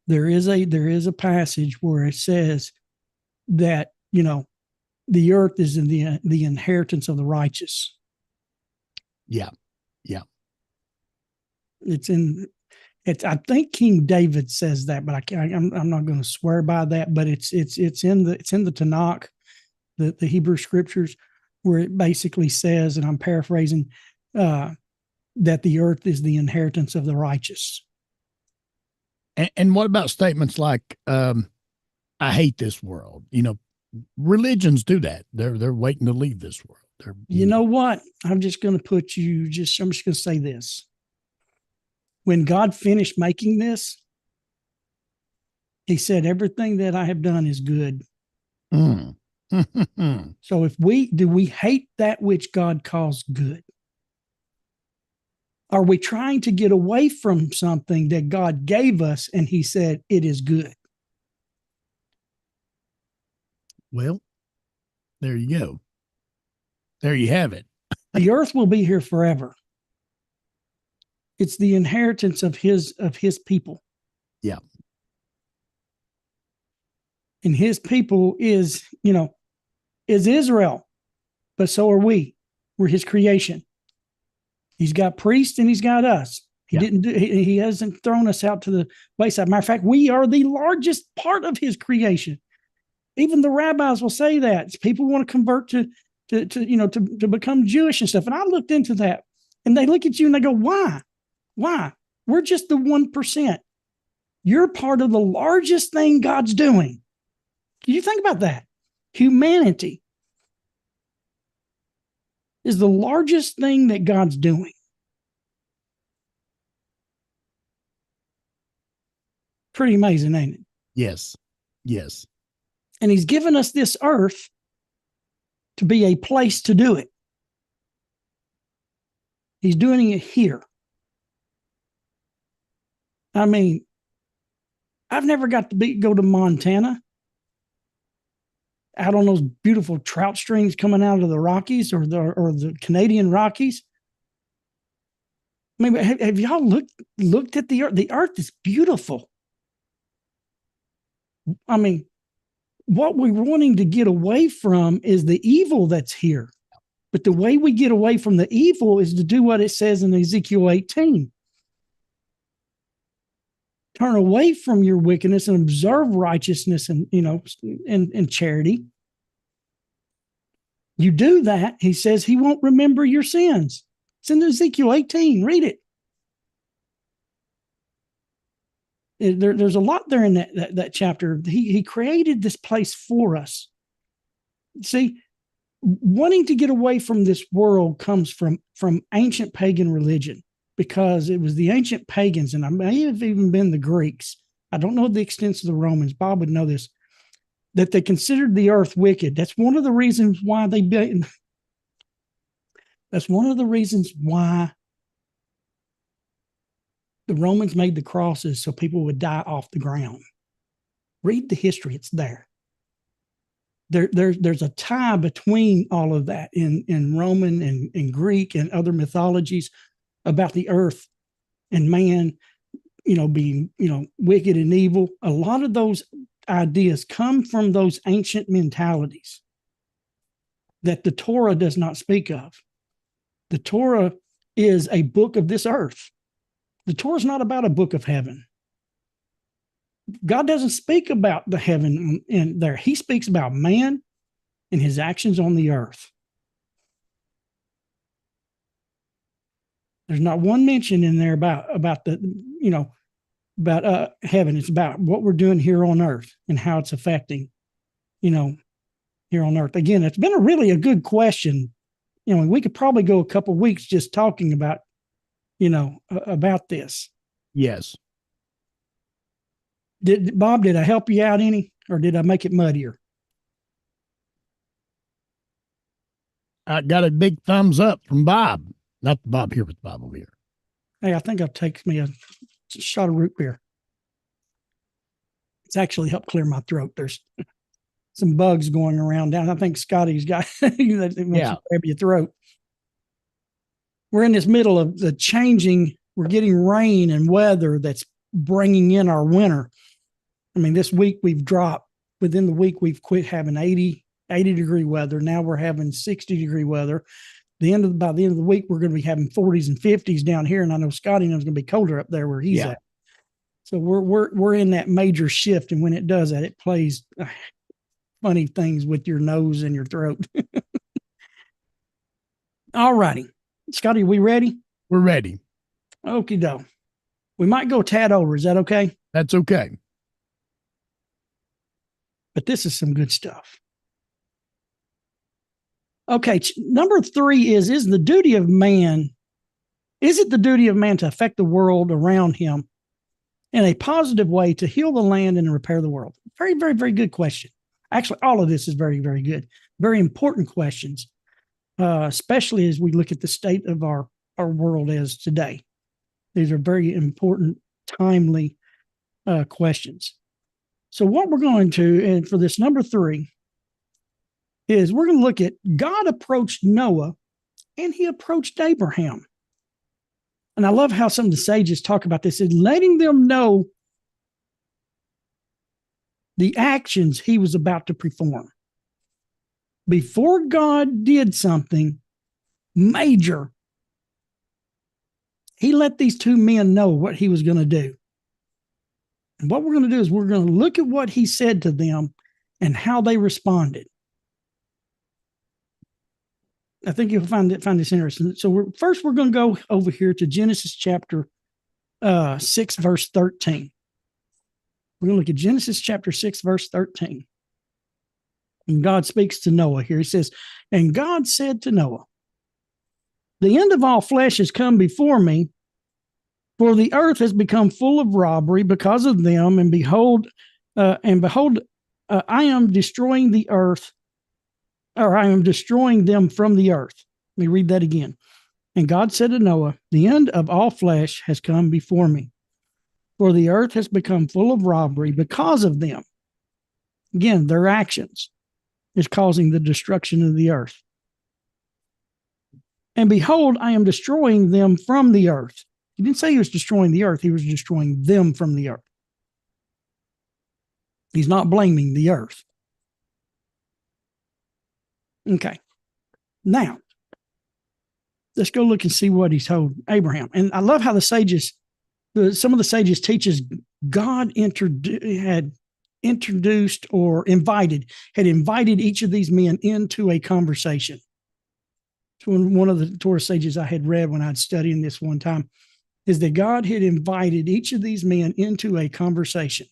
there is a passage where it says that, the earth is in the inheritance of the righteous. Yeah. I think King David says that, but I'm not going to swear by that. But it's in the Tanakh, the Hebrew scriptures, where it basically says, and I'm paraphrasing, that the earth is the inheritance of the righteous. And what about statements like, I hate this world? Religions do that. They're waiting to leave this world. You know what? I'm just going to I'm just going to say this. When God finished making this, he said, everything that I have done is good. Mm. So do we hate that which God calls good? Are we trying to get away from something that God gave us and he said it is good? Well, there you go. There you have it. The earth will be here forever. It's the inheritance of his people. Yeah. And his people is Israel, but so are we. We're his creation. He's got priests and he's got us. He hasn't thrown us out to the wayside. Matter of fact, we are the largest part of his creation. Even the rabbis will say that people want to convert to become Jewish and stuff. And I looked into that, and they look at you and they go, why? Why? We're just the 1%. You're part of the largest thing God's doing. Can you think about that? Humanity is the largest thing that God's doing. Pretty amazing, ain't it? Yes. And he's given us this earth to be a place to do it. He's doing it here. I mean, I've never got to go to Montana, out on those beautiful trout streams coming out of the Rockies or the Canadian Rockies. I mean, have y'all looked at the earth? The earth is beautiful. I mean, what we're wanting to get away from is the evil that's here. But the way we get away from the evil is to do what it says in Ezekiel 18. Turn away from your wickedness and observe righteousness and charity. You do that, he says he won't remember your sins. It's in Ezekiel 18. Read it. There's a lot there in that chapter. He created this place for us. See, wanting to get away from this world comes from ancient pagan religion, because it was the ancient pagans, and I may have even been the Greeks. I don't know the extent of the Romans. Bob would know this, that they considered the earth wicked. That's one of the reasons why that's one of the reasons why the Romans made the crosses, so people would die off the ground. Read the history. It's there. There's a tie between all of that in Roman and Greek and other mythologies about the earth and man, being, wicked and evil. A lot of those ideas come from those ancient mentalities that the Torah does not speak of. The Torah is a book of this earth. The Torah is not about a book of heaven. God doesn't speak about the heaven in there. He speaks about man and his actions on the earth. There's not one mention in there about heaven. It's about what we're doing here on earth and how it's affecting, here on earth. Again, it's been a good question. We could probably go a couple of weeks just talking about, about this. Yes. Bob, did I help you out any, or did I make it muddier? I got a big thumbs up from Bob. Not Bob here, but Bob over here. Hey, I think I'll take me a shot of root beer. It's actually helped clear my throat. There's some bugs going around down. I think Scotty's got that wants to grab your throat. We're in this middle of the changing. We're getting rain and weather that's bringing in our winter. I mean, this week we've dropped. Within the week, we've quit having 80 degree weather. Now we're having 60 degree weather. By the end of the week, we're going to be having 40s and 50s down here. And I know Scotty knows it's going to be colder up there where he's at. So we're in that major shift. And when it does that, it plays funny things with your nose and your throat. All righty. Scotty, are we ready? We're ready. Okie doke. We might go a tad over. Is that okay? That's okay. But this is some good stuff. Okay, number 3 is it the duty of man to affect the world around him in a positive way to heal the land and repair the world? Very, very, very good question. Actually, all of this is very, very good. Very important questions, especially as we look at the state of our world as today. These are very important, timely questions. So what we're going to, and for this number 3, is we're going to look at God approached Noah and he approached Abraham. And I love how some of the sages talk about this, is letting them know the actions he was about to perform. Before God did something major, he let these 2 men know what he was going to do. And what we're going to do is we're going to look at what he said to them and how they responded. I think you'll find this interesting. So we're going to go over here to Genesis chapter 6, verse 13. We're going to look at Genesis chapter 6, verse 13. And God speaks to Noah here. He says, and God said to Noah, the end of all flesh has come before me, for the earth has become full of robbery because of them. And behold, I am destroying the earth, or I am destroying them from the earth. Let me read that again. And God said to Noah, the end of all flesh has come before me, for the earth has become full of robbery because of them. Again, their actions is causing the destruction of the earth. And behold, I am destroying them from the earth. He didn't say he was destroying the earth. He was destroying them from the earth. He's not blaming the earth. Okay. Now, let's go look and see what he told Abraham. And I love how some of the sages teaches God had introduced or invited each of these men into a conversation. So one of the Torah sages I had read when I'd studied this one time is that God had invited each of these men into a conversation.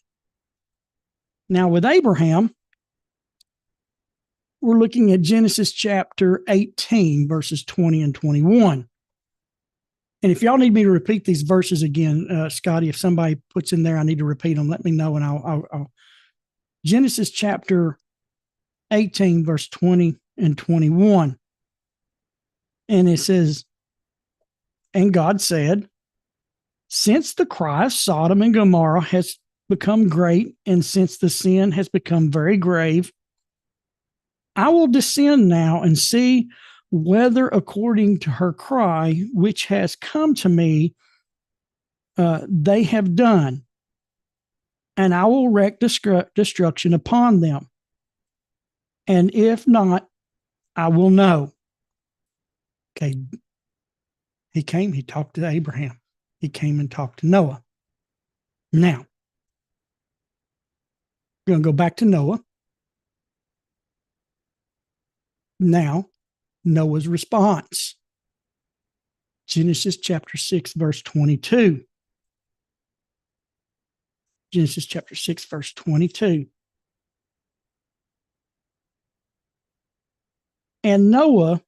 Now with Abraham, we're looking at Genesis chapter 18, verses 20 and 21. And if y'all need me to repeat these verses again, Scotty, if somebody puts in there, I need to repeat them, let me know. And I'll Genesis chapter 18, verse 20 and 21. And it says, and God said, since the cry of Sodom and Gomorrah has become great, and since the sin has become very grave, I will descend now and see whether according to her cry, which has come to me, they have done, and I will wreak destruction upon them. And if not, I will know. Okay. He talked to Abraham. He came and talked to Noah. Now, we're going to go back to Noah. Now, Noah's response. Genesis chapter 6, verse 22. Genesis chapter 6, verse 22. And Noah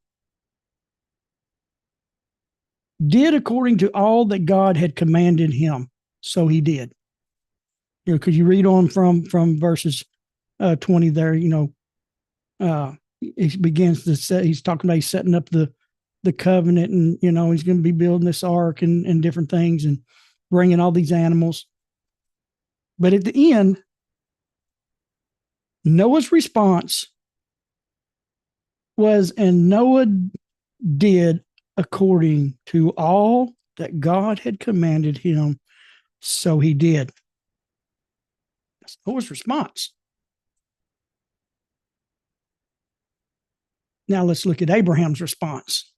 did according to all that God had commanded him. So he did. because you read on from verses 20 there, he begins to say, he's talking about he's setting up the covenant, and he's going to be building this ark and different things and bringing all these animals. But at the end, Noah's response was, and Noah did according to all that God had commanded him, so he did. That's Noah's response. Now let's look at Abraham's response.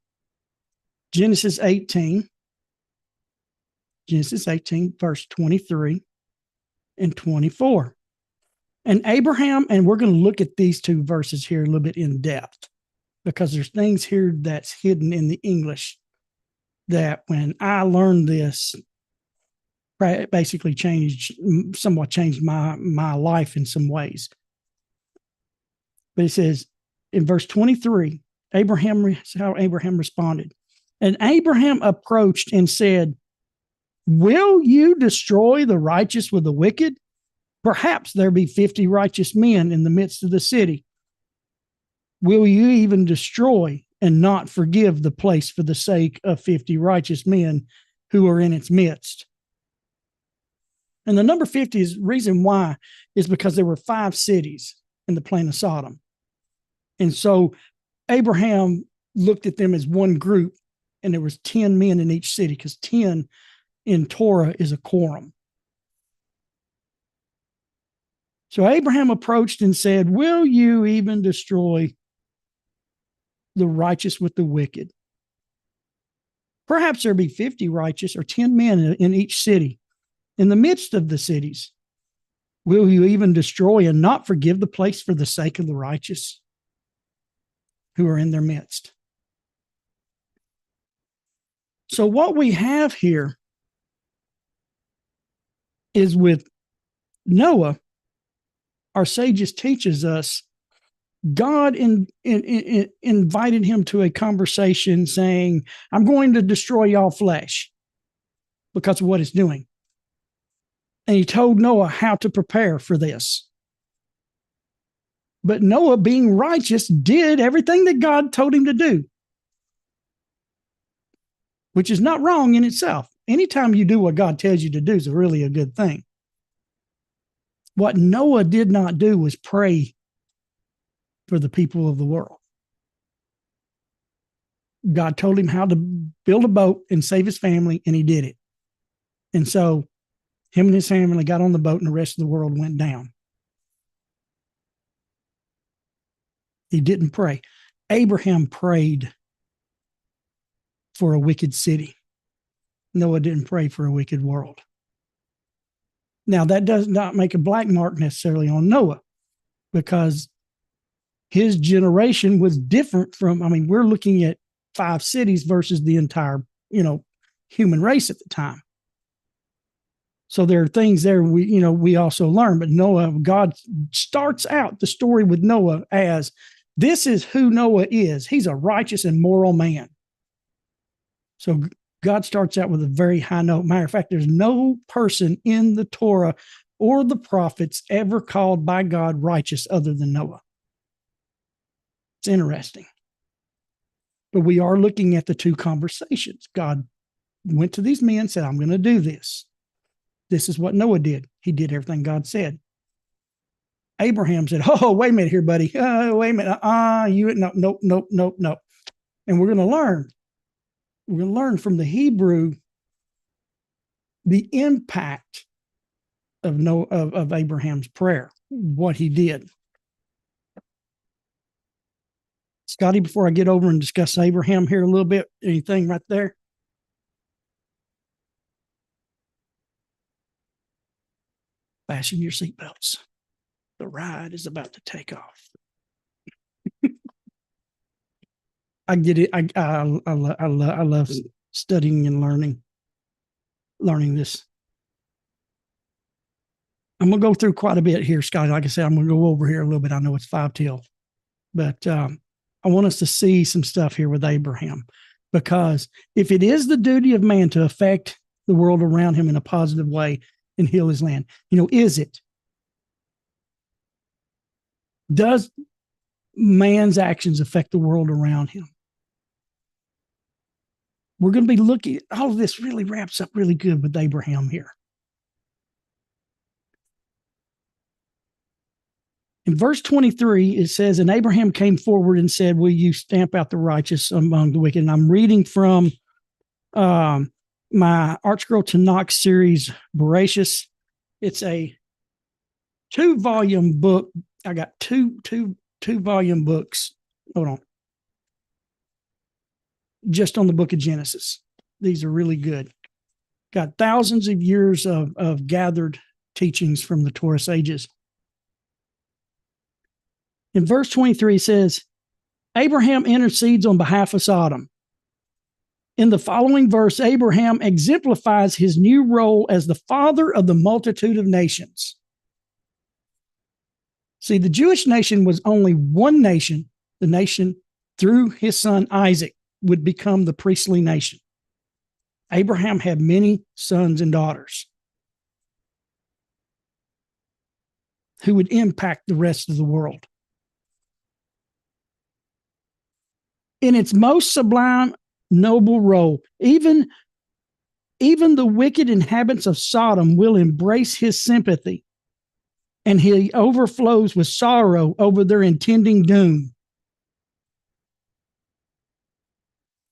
Genesis 18, verse 23 and 24. And Abraham, and we're going to look at these two verses here a little bit in depth, because there's things here that's hidden in the English that when I learned this, basically somewhat changed my life in some ways. But it says in verse 23, how Abraham responded. And Abraham approached and said, will you destroy the righteous with the wicked? Perhaps there be 50 righteous men in the midst of the city. Will you even destroy and not forgive the place for the sake of 50 righteous men who are in its midst? And the number 50 is reason why is because there were 5 cities in the plain of Sodom. And so Abraham looked at them as one group, and there was 10 men in each city, because 10 in Torah is a quorum. So Abraham approached and said, will you even destroy the righteous with the wicked? Perhaps there be 50 righteous or 10 men in each city. In the midst of the cities, will you even destroy and not forgive the place for the sake of the righteous who are in their midst? So what we have here is with Noah, our sages teaches us, God invited him to a conversation saying, I'm going to destroy y'all flesh because of what it's doing. And he told Noah how to prepare for this. But Noah, being righteous, did everything that God told him to do, which is not wrong in itself. Anytime you do what God tells you to do is really a good thing. What Noah did not do was pray for the people of the world. God told him how to build a boat and save his family, and he did it. And so him and his family got on the boat, and the rest of the world went down. He didn't pray. Abraham prayed for a wicked city. Noah didn't pray for a wicked world. Now, that does not make a black mark necessarily on Noah, because his generation was different from, we're looking at 5 cities versus the entire, human race at the time. So there are things there we also learn. But Noah, God starts out the story with Noah as, this is who Noah is. He's a righteous and moral man. So God starts out with a very high note. Matter of fact, there's no person in the Torah or the prophets ever called by God righteous other than Noah. It's interesting. But we are looking at the 2 conversations. God went to these men and said, I'm going to do this. This is what Noah did. He did everything God said. Abraham said, oh, wait a minute here, buddy. Wait a minute. Nope. And we're going to learn. We're going to learn from the Hebrew the impact of Abraham's prayer, what he did. Scotty, before I get over and discuss Abraham here a little bit, anything right there? Fasten your seatbelts. The ride is about to take off. I get it. I love studying and learning this. I'm going to go through quite a bit here, Scotty. Like I said, I'm going to go over here a little bit. I know it's 5 till, but I want us to see some stuff here with Abraham, because if it is the duty of man to affect the world around him in a positive way, and heal his land? Is it? Does man's actions affect the world around him? We're going to be looking, all of this really wraps up really good with Abraham here. In verse 23, it says, and Abraham came forward and said, will you stamp out the righteous among the wicked? And I'm reading from my ArchScroll Tanakh series, Voracious. It's a 2-volume book. I got two volume books. Hold on. Just on the book of Genesis. These are really good. Got thousands of years of gathered teachings from the Torah sages. In verse 23, it says, Abraham intercedes on behalf of Sodom. In the following verse, Abraham exemplifies his new role as the father of the multitude of nations. See, the Jewish nation was only one nation. The nation through his son Isaac would become the priestly nation. Abraham had many sons and daughters who would impact the rest of the world. In its most sublime, noble role, even the wicked inhabitants of Sodom will embrace his sympathy, and he overflows with sorrow over their intending doom.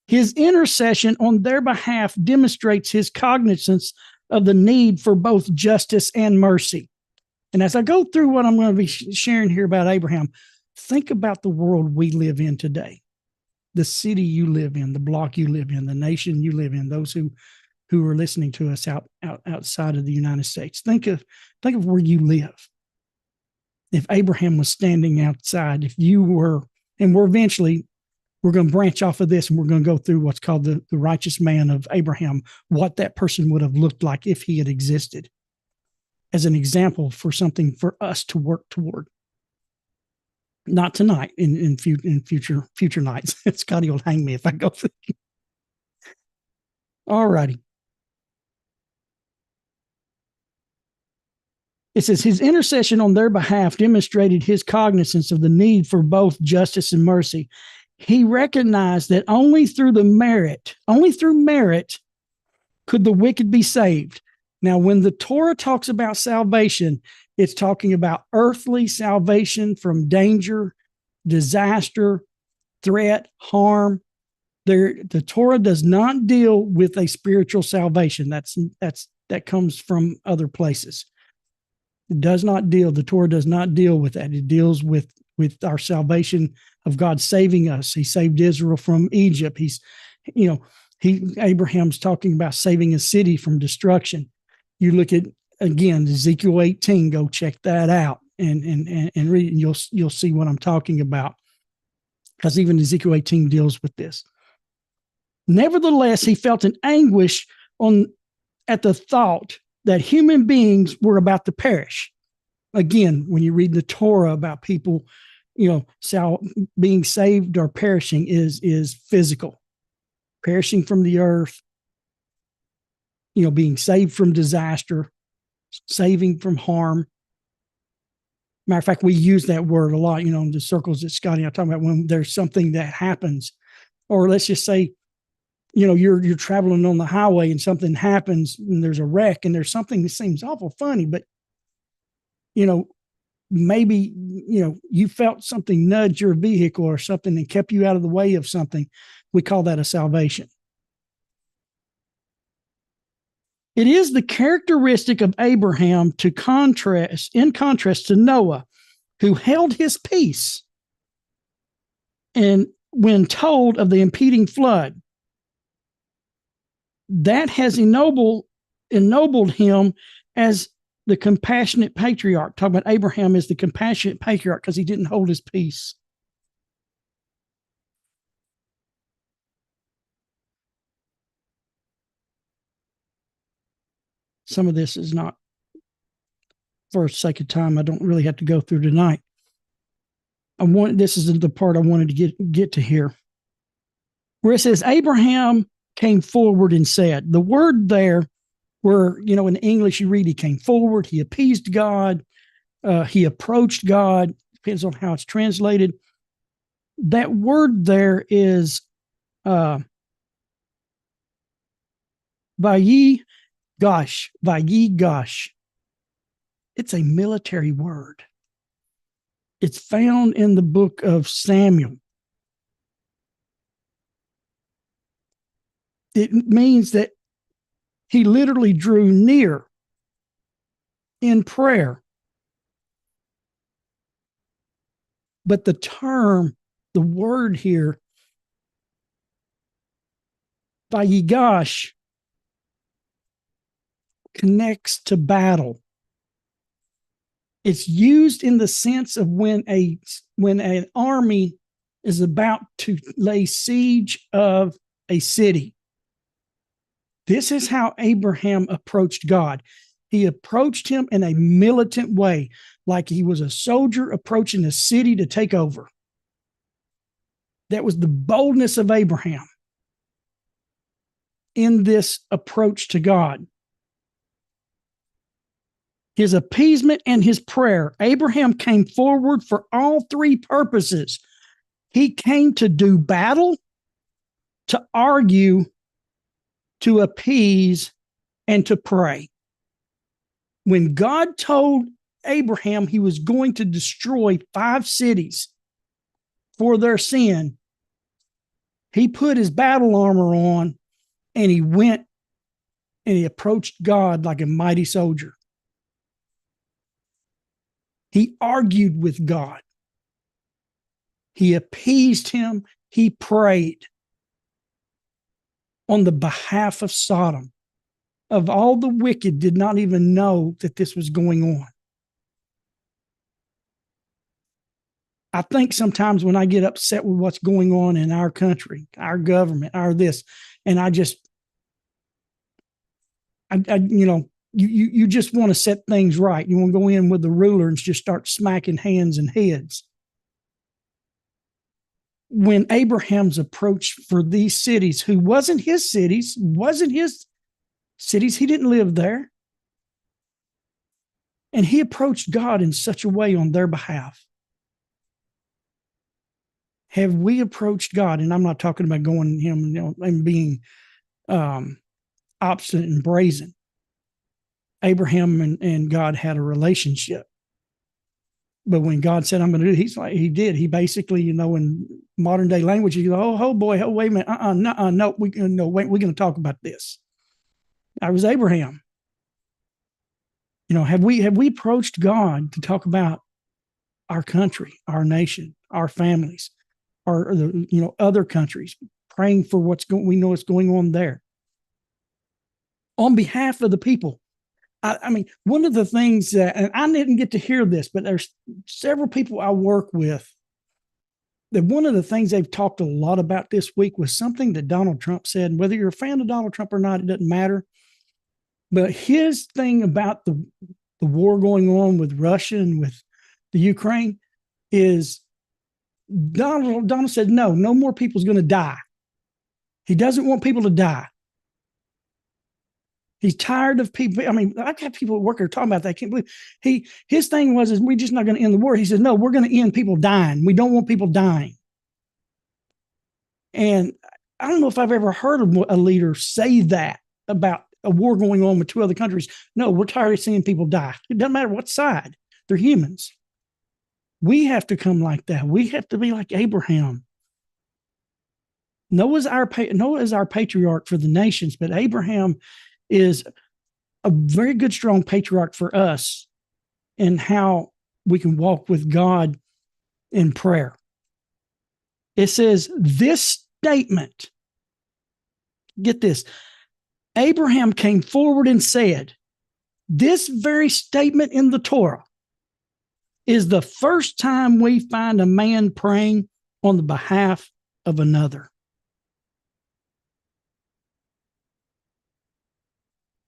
His intercession on their behalf demonstrates his cognizance of the need for both justice and mercy. And as I go through what I'm going to be sharing here about Abraham, think about the world we live in today. The city you live in, the block you live in, the nation you live in, those who are listening to us outside of the United States. Think of where you live. If Abraham was standing outside, if you were, and we're going to branch off of this and we're going to go through what's called the righteous man of Abraham, what that person would have looked like if he had existed, as an example for something for us to work toward. Not tonight, in future nights. Scotty will hang me if I go through. All righty. It says, his intercession on their behalf demonstrated his cognizance of the need for both justice and mercy. He recognized that only through merit, could the wicked be saved. Now, when the Torah talks about salvation, it's talking about earthly salvation from danger, disaster, threat, harm. The Torah does not deal with a spiritual salvation. That comes from other places. The Torah does not deal with that. It deals with our salvation of God saving us. He saved Israel from Egypt. Abraham's talking about saving a city from destruction. You look at, again, Ezekiel 18, go check that out and read it, and you'll see what I'm talking about. Because even Ezekiel 18 deals with this. Nevertheless, he felt an anguish at the thought that human beings were about to perish. Again, when you read the Torah about people, being saved or perishing is physical. Perishing from the earth, being saved from disaster, saving from harm. Matter of fact, we use that word a lot, in the circles that Scotty and I are talking about when there's something that happens. Or let's just say, you're traveling on the highway and something happens and there's a wreck and there's something that seems awful funny, but, maybe, you felt something nudge your vehicle or something and kept you out of the way of something. We call that a salvation. It is the characteristic of Abraham in contrast to Noah, who held his peace and when told of the impending flood. That has ennobled him as the compassionate patriarch. Talking about Abraham as the compassionate patriarch because he didn't hold his peace. Some of this is not, for the sake of time, I don't really have to go through tonight. This is the part I wanted to get to here, where it says Abraham came forward and said. The word there where, in English you read he came forward, he appeased God, he approached God, depends on how it's translated. That word there is vayigash. It's a military word. It's found in the book of Samuel. It means that he literally drew near in prayer. But the word here, vayigash, connects to battle. It's used in the sense of when an army is about to lay siege of a city. This is how Abraham approached God. He approached him in a militant way, like he was a soldier approaching a city to take over. That was the boldness of Abraham in this approach to God. His appeasement and his prayer. Abraham came forward for all three purposes. He came to do battle, to argue, to appease, and to pray. When God told Abraham he was going to destroy 5 cities for their sin, he put his battle armor on and he went and he approached God like a mighty soldier. He argued with God. He appeased him. He prayed on the behalf of Sodom. Of all the wicked did not even know that this was going on. I think sometimes when I get upset with what's going on in our country, our government, our this, and I just, you just want to set things right. You want to go in with the ruler and just start smacking hands and heads. When Abraham's approach for these cities, who wasn't his cities, he didn't live there. And he approached God in such a way on their behalf. Have we approached God? And I'm not talking about going to him, and being obstinate and brazen. Abraham and God had a relationship. But when God said, I'm going to do it, he did. He basically, in modern day language, he goes, oh boy, wait a minute. We're going to talk about this. I was Abraham. Have we approached God to talk about our country, our nation, our families, or other countries, praying for we know what's going on there on behalf of the people? I mean, one of the things that, and I didn't get to hear this, but there's several people I work with that one of the things they've talked a lot about this week was something that Donald Trump said. Whether you're a fan of Donald Trump or not, it doesn't matter. But his thing about the war going on with Russia and with the Ukraine is Donald said, no more people's going to die. He doesn't want people to die. He's tired of people. I mean, I've got people at work that are talking about that. I can't believe his thing was, we're just not going to end the war. He says, no, we're going to end people dying. We don't want people dying. And I don't know if I've ever heard of a leader say that about a war going on with 2 other countries. No, we're tired of seeing people die. It doesn't matter what side. They're humans. We have to come like that. We have to be like Abraham. Noah is our patriarch for the nations, but Abraham is a very good, strong patriarch for us in how we can walk with God in prayer. It says this statement, get this, Abraham came forward and said, this very statement in the Torah is the first time we find a man praying on the behalf of another.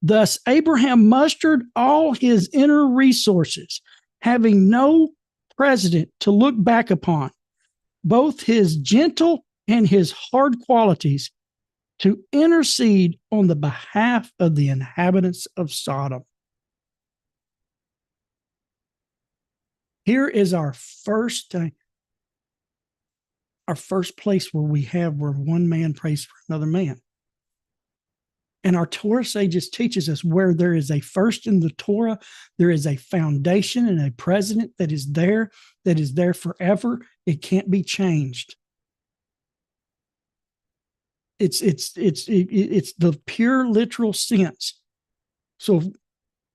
Thus, Abraham mustered all his inner resources, having no precedent to look back upon, both his gentle and his hard qualities, to intercede on the behalf of the inhabitants of Sodom. Here is our first place where one man prays for another man. And our Torah sages teaches us where there is a first in the Torah, there is a foundation and a president that is there forever. It can't be changed. It's the pure literal sense. So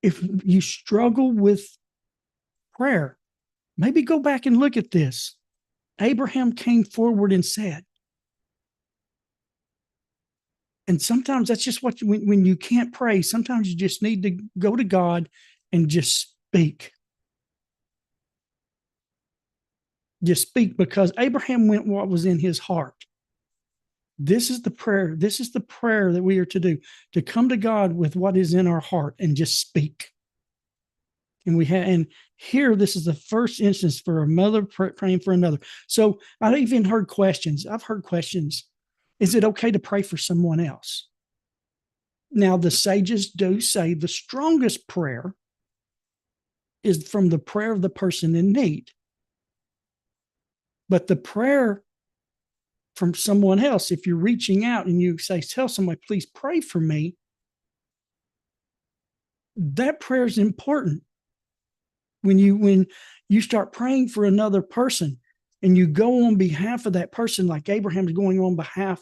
if you struggle with prayer, maybe go back and look at this. Abraham came forward and said, and sometimes that's just when you can't pray, sometimes you just need to go to God and just speak. Just speak, because Abraham went what was in his heart. This is the prayer. This is the prayer that we are to do, to come to God with what is in our heart and just speak. And here, this is the first instance for a mother praying for another. So I've even heard questions. I've heard questions. Is it okay to pray for someone else? Now, the sages do say the strongest prayer is from the prayer of the person in need. But the prayer from someone else, if you're reaching out and you say, tell somebody, please pray for me, that prayer is important. When you start praying for another person and you go on behalf of that person, like Abraham is going on behalf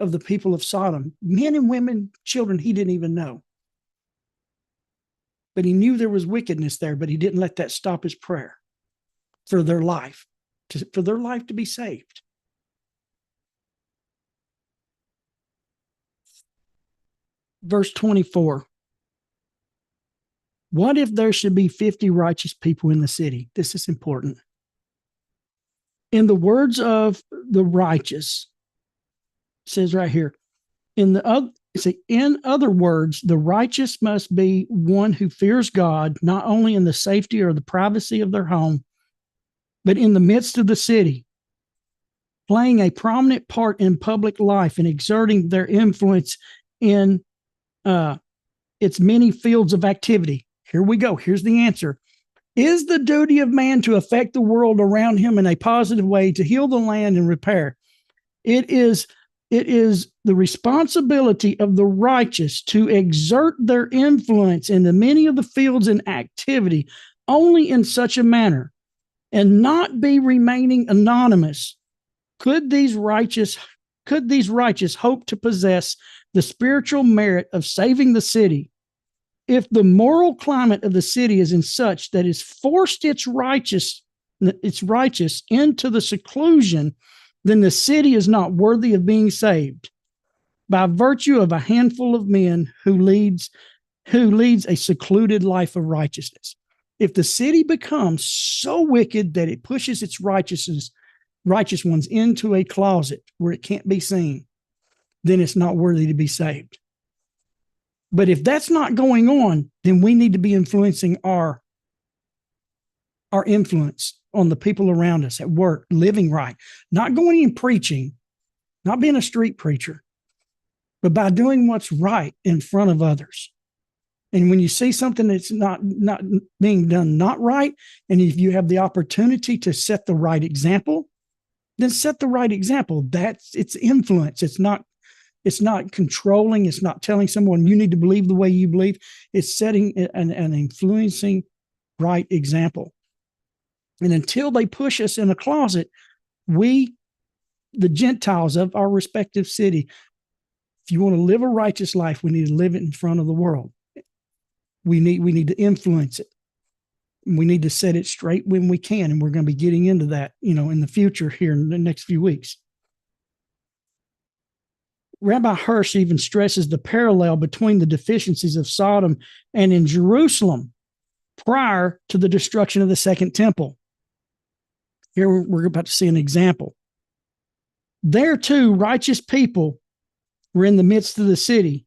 of the people of Sodom, men and women, children he didn't even know. But he knew there was wickedness there, but he didn't let that stop his prayer for their life, for their life to be saved. Verse 24. What if there should be 50 righteous people in the city? This is important. In the words of the righteous, it says right here, in other words, the righteous must be one who fears God, not only in the safety or the privacy of their home, but in the midst of the city, playing a prominent part in public life and exerting their influence in its many fields of activity. Here we go. Here's the answer. Is the duty of man to affect the world around him in a positive way, to heal the land and repair? It is the responsibility of the righteous to exert their influence in the many of the fields and activity only in such a manner, and not be remaining anonymous. Could these righteous hope to possess the spiritual merit of saving the city? If the moral climate of the city is in such that it's forced its righteous into the seclusion, then the city is not worthy of being saved by virtue of a handful of men who leads a secluded life of righteousness. If the city becomes so wicked that it pushes its righteous ones into a closet where it can't be seen, then it's not worthy to be saved. But if that's not going on, then we need to be influencing our influence on the people around us at work, living right, not going and preaching, not being a street preacher, but by doing what's right in front of others. And when you see something that's not being done not right, and if you have the opportunity to set the right example, then set the right example. It's influence. It's not controlling. It's not telling someone you need to believe the way you believe. It's setting an influencing right example. And until they push us in a closet, we, the Gentiles of our respective city, if you want to live a righteous life, we need to live it in front of the world. We need to influence it. We need to set it straight when we can. And we're going to be getting into that, in the future here in the next few weeks. Rabbi Hirsch even stresses the parallel between the deficiencies of Sodom and in Jerusalem prior to the destruction of the Second Temple. Here we're about to see an example. There too, righteous people were in the midst of the city.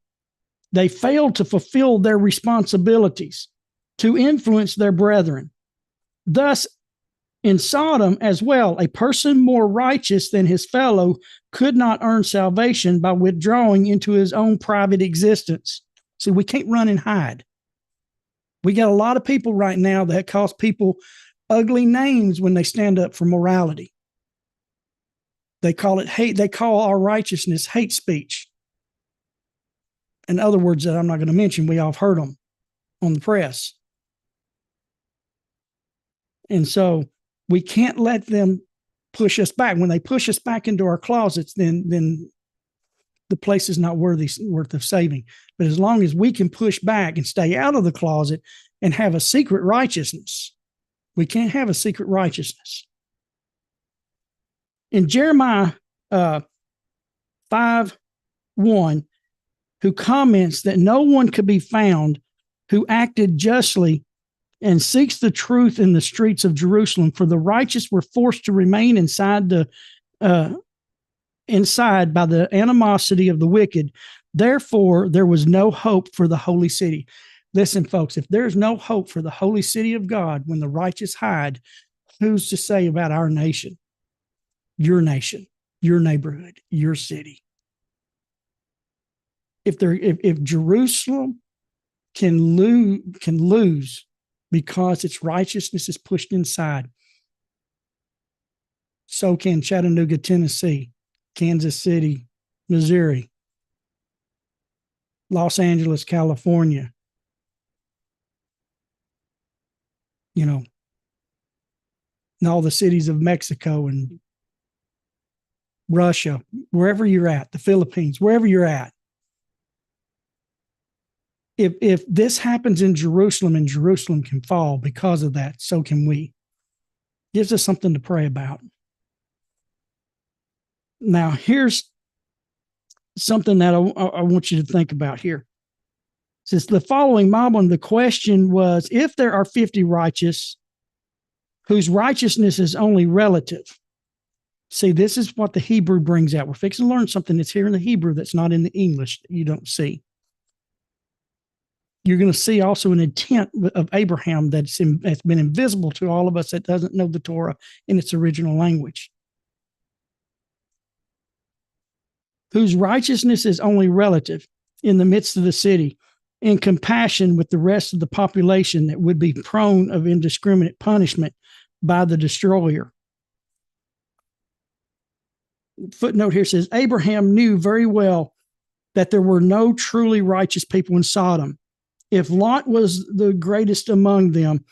They failed to fulfill their responsibilities to influence their brethren. Thus, In Sodom as well, a person more righteous than his fellow could not earn salvation by withdrawing into his own private existence. See, we can't run and hide. We got a lot of people right now that cause people ugly names when they stand up for morality. They call it hate. They call our righteousness hate speech. In other words that I'm not going to mention, we all have heard them on the press. And so we can't let them push us back. When they push us back into our closets, then the place is not worth of saving. But as long as we can push back and stay out of the closet and have a secret righteousness, we can't have a secret righteousness. In Jeremiah 5:1, who comments that no one could be found who acted justly and seeks the truth in the streets of Jerusalem, for the righteous were forced to remain inside by the animosity of the wicked. Therefore, there was no hope for the holy city. Listen, folks, if there's no hope for the holy city of God when the righteous hide, who's to say about our nation, your neighborhood, your city? If Jerusalem can lose because its righteousness is pushed inside, so can Chattanooga, Tennessee, Kansas City, Missouri, Los Angeles, California, and all the cities of Mexico and Russia, wherever you're at, the Philippines, wherever you're at. If this happens in Jerusalem and Jerusalem can fall because of that, so can we. Gives us something to pray about. Now, here's something that I want you to think about here. It says the following Mabon, the question was, if there are 50 righteous whose righteousness is only relative. See, this is what the Hebrew brings out. We're fixing to learn something that's here in the Hebrew that's not in the English that you don't see. You're going to see also an intent of Abraham that's been invisible to all of us that doesn't know the Torah in its original language. Whose righteousness is only relative in the midst of the city, in compassion with the rest of the population that would be prone of indiscriminate punishment by the destroyer. Footnote here says, Abraham knew very well that there were no truly righteous people in Sodom. If Lot was the greatest among them,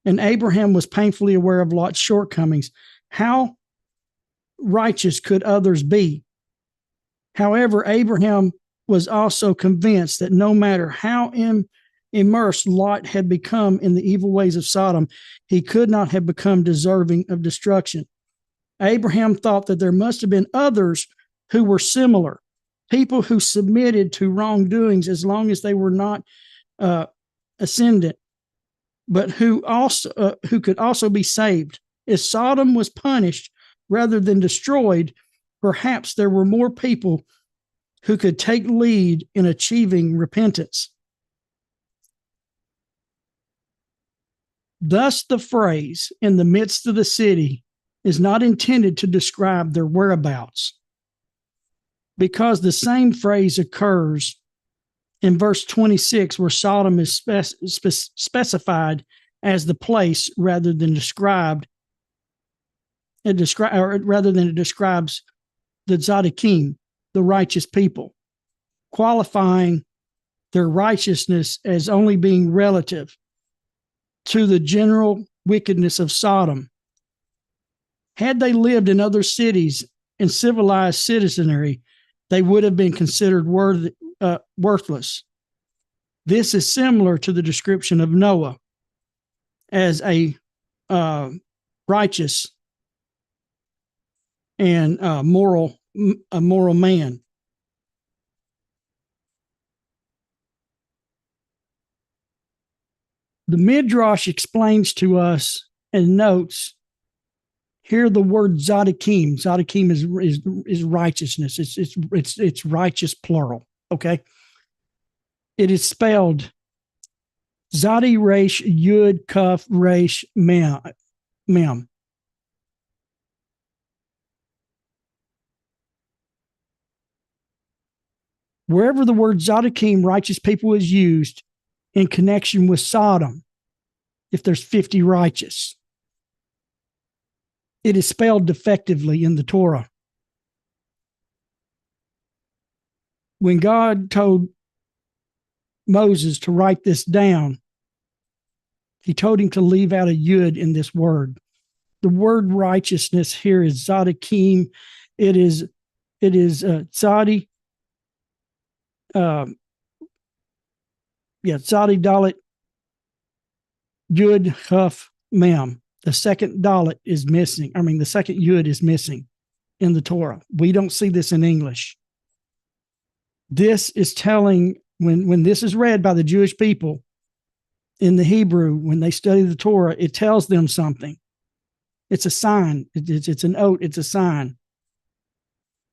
and Abraham was painfully aware of Lot's shortcomings, how righteous could others be? However, Abraham was also convinced that no matter how immersed Lot had become in the evil ways of Sodom, he could not have become deserving of destruction. Abraham thought that there must have been others who were similar, people who submitted to wrongdoings as long as they were not ascendant, but who could also be saved. If Sodom was punished rather than destroyed, perhaps there were more people who could take lead in achieving repentance. Thus, the phrase "in the midst of the city" is not intended to describe their whereabouts, because the same phrase occurs in verse 26, where Sodom is specified as the place rather than described. It describes the Tzaddikim, the righteous people, qualifying their righteousness as only being relative to the general wickedness of Sodom. Had they lived in other cities and civilized citizenry, they would have been considered worthless. This is similar to the description of Noah as a righteous and moral man. The Midrash explains to us and notes here the word Tzaddikim. Tzaddikim is righteousness. It's righteous plural. Okay. It is spelled Zadi Resh Yud Kaf Resh Mem. Wherever the word Zadikim, righteous people, is used in connection with Sodom, if there's 50 righteous, it is spelled defectively in the Torah. When God told Moses to write this down, he told him to leave out a yud in this word. The word righteousness here is Zadikim. It is Zadi. Zadi Dalit Yud Huf Mem. The second Dalit is missing. I mean, the second Yud is missing in the Torah. We don't see this in English. This is telling, when this is read by the Jewish people in the Hebrew, when they study the Torah, it tells them something. It's a sign. It's an oath. It's a sign.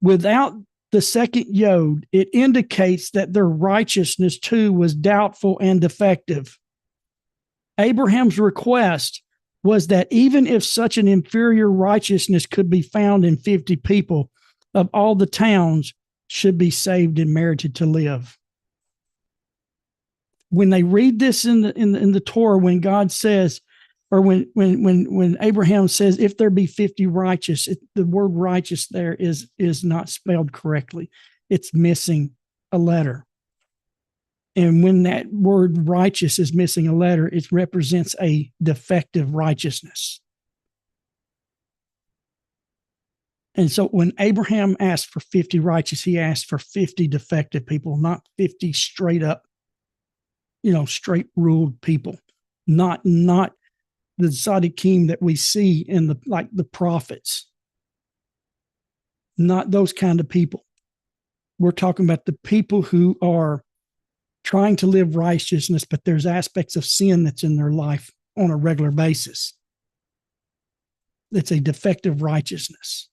Without the second yod, it indicates that their righteousness too was doubtful and defective. Abraham's request was that even if such an inferior righteousness could be found in 50 people, of all the towns should be saved and merited to live. When they read this in the Torah, when God says, or when Abraham says, if there be 50 righteous, the word righteous there is not spelled correctly. It's missing a letter. And when that word righteous is missing a letter, it represents a defective righteousness. And so when Abraham asked for 50 righteous, he asked for 50 defective people, not 50 straight up, straight ruled people, not the Tzaddikim that we see in the prophets, not those kind of people. We're talking about the people who are trying to live righteousness, but there's aspects of sin that's in their life on a regular basis. It's a defective righteousness.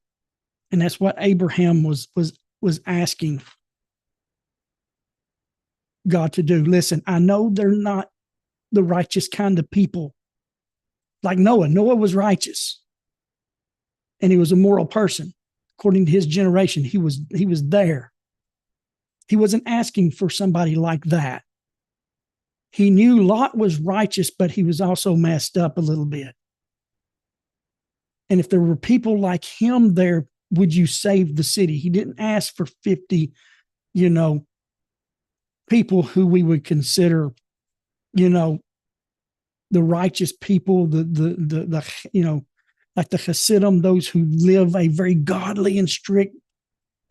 And that's what Abraham was asking God to do. Listen, I know they're not the righteous kind of people like Noah. Noah was righteous and he was a moral person. According to his generation, he was there. He wasn't asking for somebody like that. He knew Lot was righteous, but he was also messed up a little bit. And if there were people like him there, would you save the city? He didn't ask for 50, people who we would consider, the righteous people, the like the Hasidim, those who live a very godly and strict,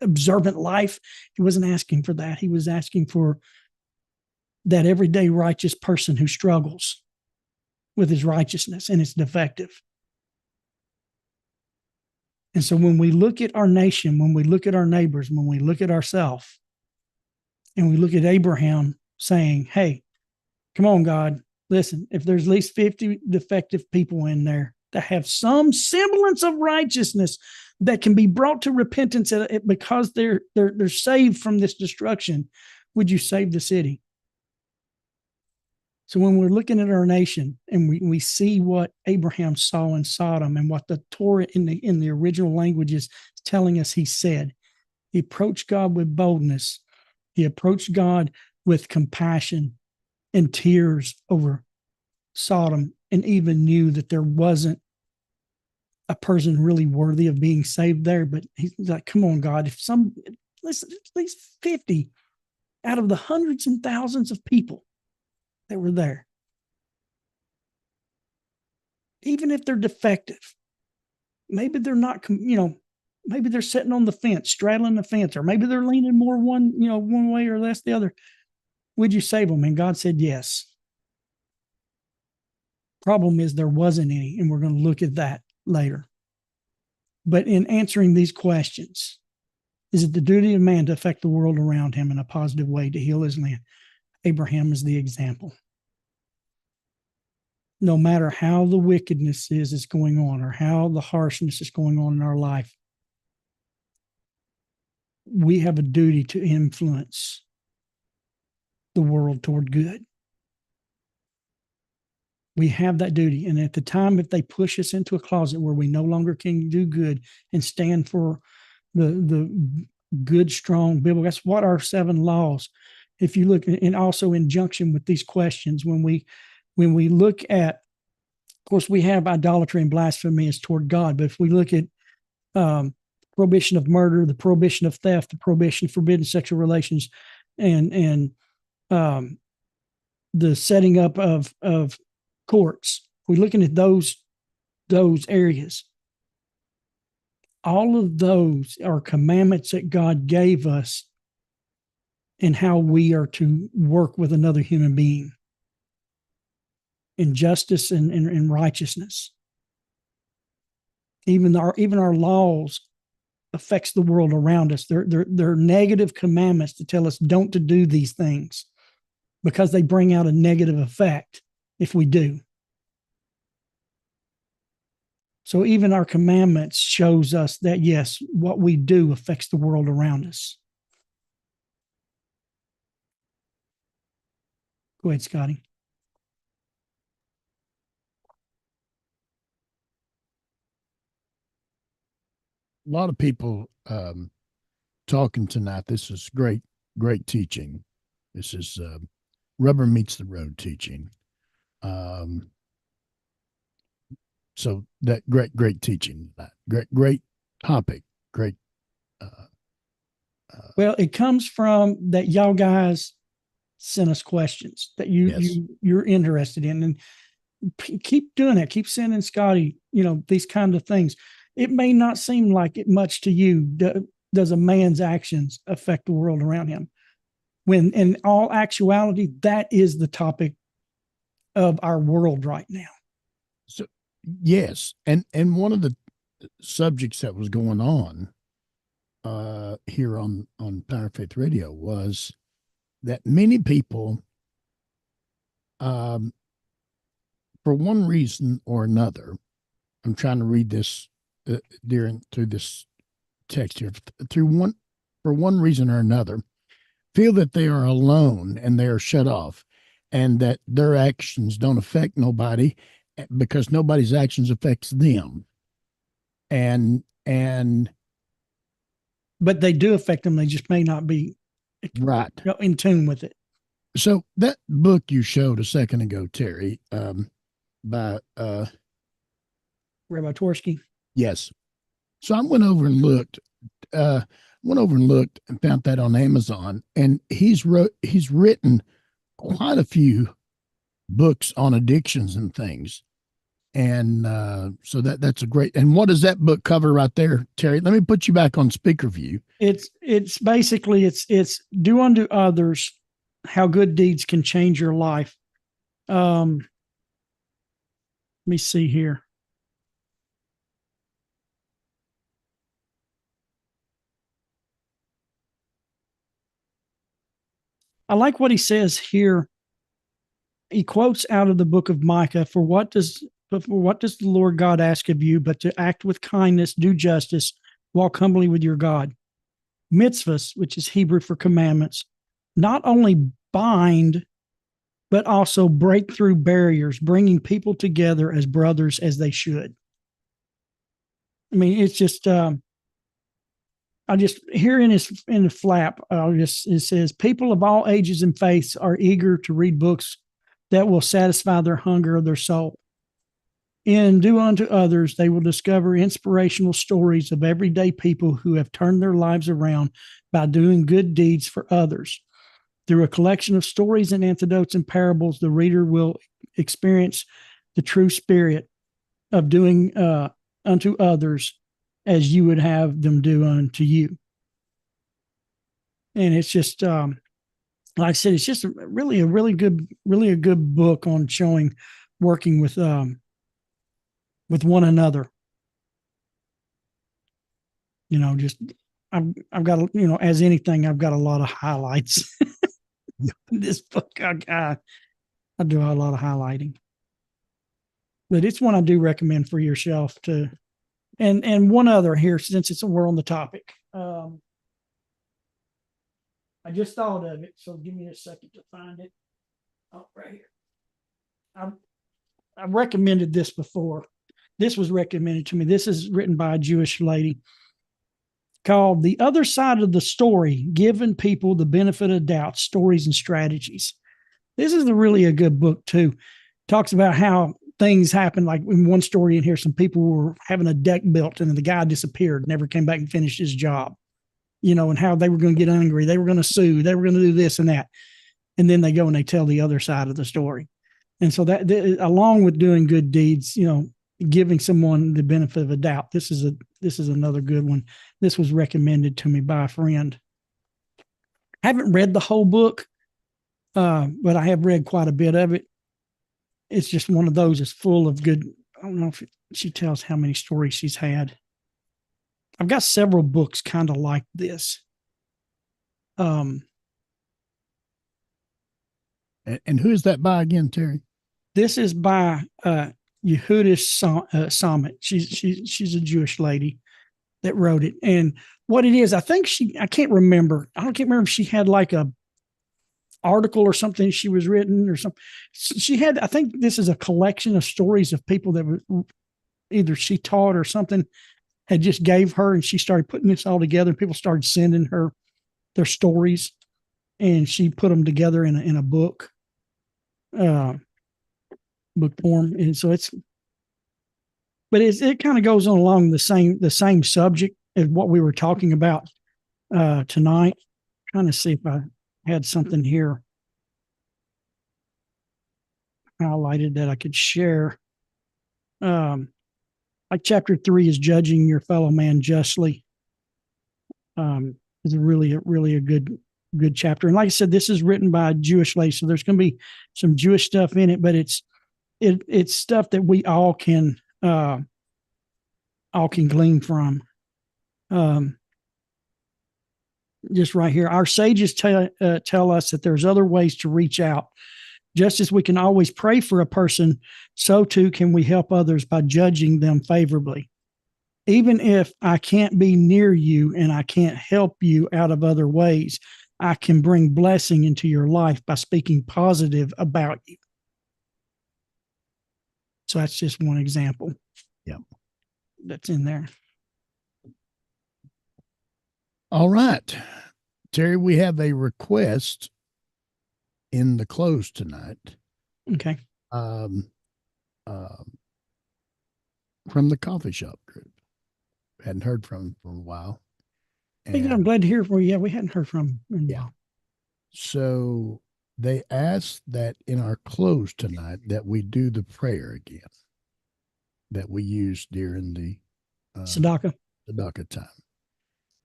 observant life. He wasn't asking for that. He was asking for that everyday righteous person who struggles with his righteousness and it's defective. And so when we look at our nation, when we look at our neighbors, when we look at ourselves, and we look at Abraham saying, hey, come on, God, listen, if there's at least 50 defective people in there that have some semblance of righteousness that can be brought to repentance because they're saved from this destruction, would you save the city? So when we're looking at our nation and we see what Abraham saw in Sodom and what the Torah in the original language is telling us he said, he approached God with boldness. He approached God with compassion and tears over Sodom and even knew that there wasn't a person really worthy of being saved there. But he's like, come on, God, listen, at least 50 out of the hundreds and thousands of people that were there, even if they're defective, maybe they're not, maybe they're sitting on the fence, straddling the fence, or maybe they're leaning more one way or less the other. Would you save them? And God said, yes. Problem is there wasn't any, and we're going to look at that later. But in answering these questions, is it the duty of man to affect the world around him in a positive way to heal his land? Abraham is the example. No matter how the wickedness is going on or how the harshness is going on in our life, we have a duty to influence the world toward good. We have that duty. And at the time, if they push us into a closet where we no longer can do good and stand for the good, strong biblical. That's what our 7 laws. If you look, and also in junction with these questions, when we look at, of course, we have idolatry and blasphemy as toward God, but if we look at prohibition of murder, the prohibition of theft, the prohibition of forbidden sexual relations, and the setting up of courts, we're looking at those areas. All of those are commandments that God gave us and how we are to work with another human being in justice and righteousness. Even our laws affects the world around us. They're negative commandments to tell us don't to do these things because they bring out a negative effect if we do. So even our commandments shows us that, yes, what we do affects the world around us. Go ahead, Scotty. A lot of people talking tonight. This is great teaching. This is rubber meets the road teaching. So that great teaching. Great topic. Great. Well, it comes from that y'all guys sent us questions that you're interested in, and keep doing it. Keep sending Scotty, these kind of things. It may not seem like it much to you. Does a man's actions affect the world around him? When in all actuality, that is the topic of our world right now. So yes, and one of the subjects that was going on here on Power Faith Radio was that many people, for one reason or another, I'm trying to read this through this text here, for one reason or another, feel that they are alone and they are shut off, and that their actions don't affect nobody because nobody's actions affects them. But they do affect them. They just may not be right in tune with it. So that book you showed a second ago, Terry, by Rabbi Tversky. Yes. So I went over and looked and found that on Amazon, and he's written quite a few books on addictions and things. And so that's a great. And what does that book cover right there, Terry? Let me put you back on speaker view. It's basically it's do unto others how good deeds can change your life. Let me see here. I like what he says here. He quotes out of the book of Micah, for what does the Lord God ask of you but to act with kindness, do justice, walk humbly with your God? Mitzvahs, which is Hebrew for commandments, not only bind, but also break through barriers, bringing people together as brothers as they should. I mean, it's just, I just here in the flap, it says, people of all ages and faiths are eager to read books that will satisfy their hunger of their soul. In Do Unto Others, they will discover inspirational stories of everyday people who have turned their lives around by doing good deeds for others. Through a collection of stories and anecdotes and parables, the reader will experience the true spirit of doing unto others as you would have them do unto you. And it's just, like I said, it's just a really good book on showing working with one another. Just I've got, as anything, I've got a lot of highlights. This book, I do a lot of highlighting, but it's one I do recommend for yourself to. And one other here, since we're on the topic. I just thought of it, so give me a second to find it. Oh, right here. I recommended this before. This was recommended to me. This is written by a Jewish lady. called The Other Side of the Story, Giving People the Benefit of Doubt, Stories and Strategies. This is really a good book too. Talks about how things happen. Like in one story in here, some people were having a deck built and the guy disappeared, never came back and finished his job, and how they were going to get angry. They were going to sue. They were going to do this and that. And then they go and they tell the other side of the story. And so that along with doing good deeds, giving someone the benefit of a doubt, this is another good one. This was recommended to me by a friend. I haven't read the whole book, but I have read quite a bit of it. It's just one of those. It's full of good. I don't know if she tells how many stories she's had. I've got several books kind of like this. And who is that by again, Terry? This is by Yehudis Samit. She's a Jewish lady that wrote it. And what it is, I can't remember. I can't remember if she had like a article or something she was written or something. She had, I think this is a collection of stories of people that were either she taught or something had just gave her, and she started putting this all together. And people started sending her their stories, and she put them together in a book, book form. And so it kind of goes on along the same subject as what we were talking about tonight. I'm trying to see if I had something here highlighted that I could share. Like chapter 3 is judging your fellow man justly. Is a really a good chapter. And like I said, this is written by a Jewish lady, so there's going to be some Jewish stuff in it, but it's stuff that we all can glean from. Just right here, our sages tell us that there's other ways to reach out. Just as we can always pray for a person, so too can we help others by judging them favorably. Even if I can't be near you and I can't help you out of other ways, I can bring blessing into your life by speaking positive about you. So that's just one example. Yeah. That's in there. All right. Terry, we have a request in the close tonight. Okay. From the coffee shop group. Hadn't heard from them for a while. And I'm glad to hear from you. Yeah, we hadn't heard from them in a while. So they asked that in our close tonight that we do the prayer again that we used during the Tzedakah time.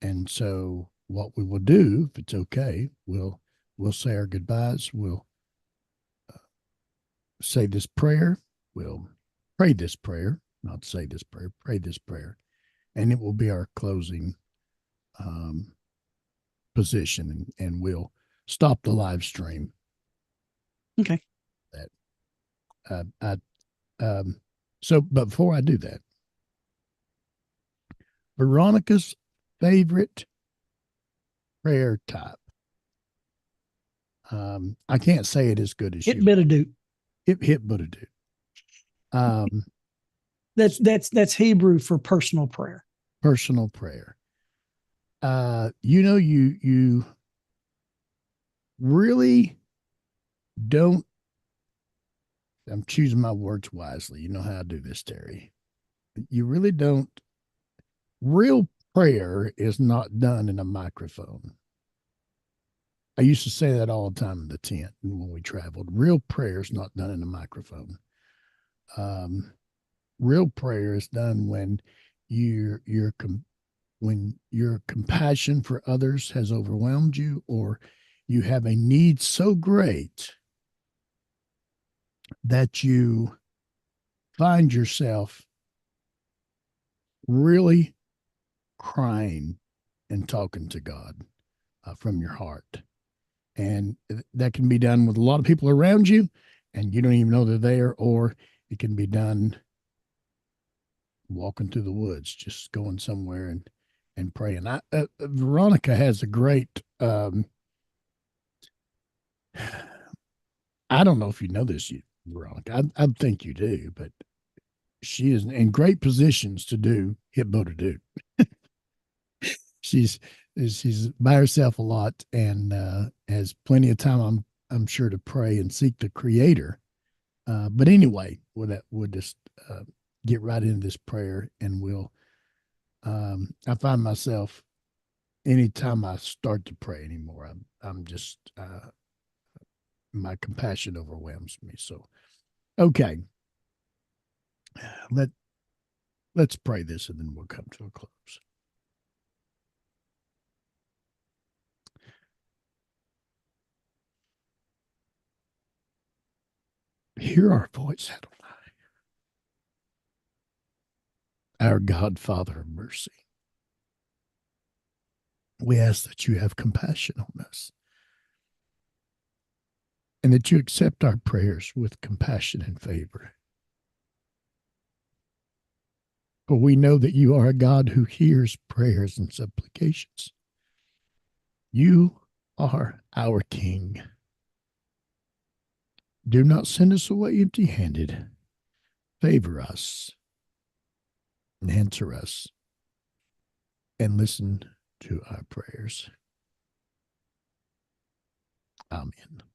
And so what we will do, if it's okay, we'll say our goodbyes. We'll say this prayer. We'll pray this prayer, not say this prayer, pray this prayer. And it will be our closing position, and we'll stop the live stream. Okay. So, but before I do that, Veronica's favorite prayer type. I can't say it as good as Hit you. Bidadoo. Hit Bidadoo. That's Hebrew for personal prayer. Personal prayer. You really don't. I'm choosing my words wisely. You know how I do this, Terry. You really don't. Real prayer is not done in a microphone. I used to say that all the time in the tent when we traveled. Real prayer is not done in a microphone. Real prayer is done when when your compassion for others has overwhelmed you, or you have a need so great that you find yourself really crying and talking to God from your heart. And that can be done with a lot of people around you, and you don't even know they're there, or it can be done walking through the woods, just going somewhere and praying. Veronica has a great, I don't know if you know this, Veronica. I think you do, but she is in great positions to do Hit Bidadoo. she's by herself a lot and has plenty of time. I'm sure to pray and seek the Creator. But anyway, we'll just get right into this prayer, and we'll. I find myself anytime I start to pray anymore, I'm just my compassion overwhelms me. So, okay, let's pray this, and then we'll come to a close. Hear our voice, Adonai, our God, Father of mercy. We ask that you have compassion on us and that you accept our prayers with compassion and favor. For we know that you are a God who hears prayers and supplications. You are our King. Do not send us away empty-handed. Favor us, and answer us, and listen to our prayers. Amen.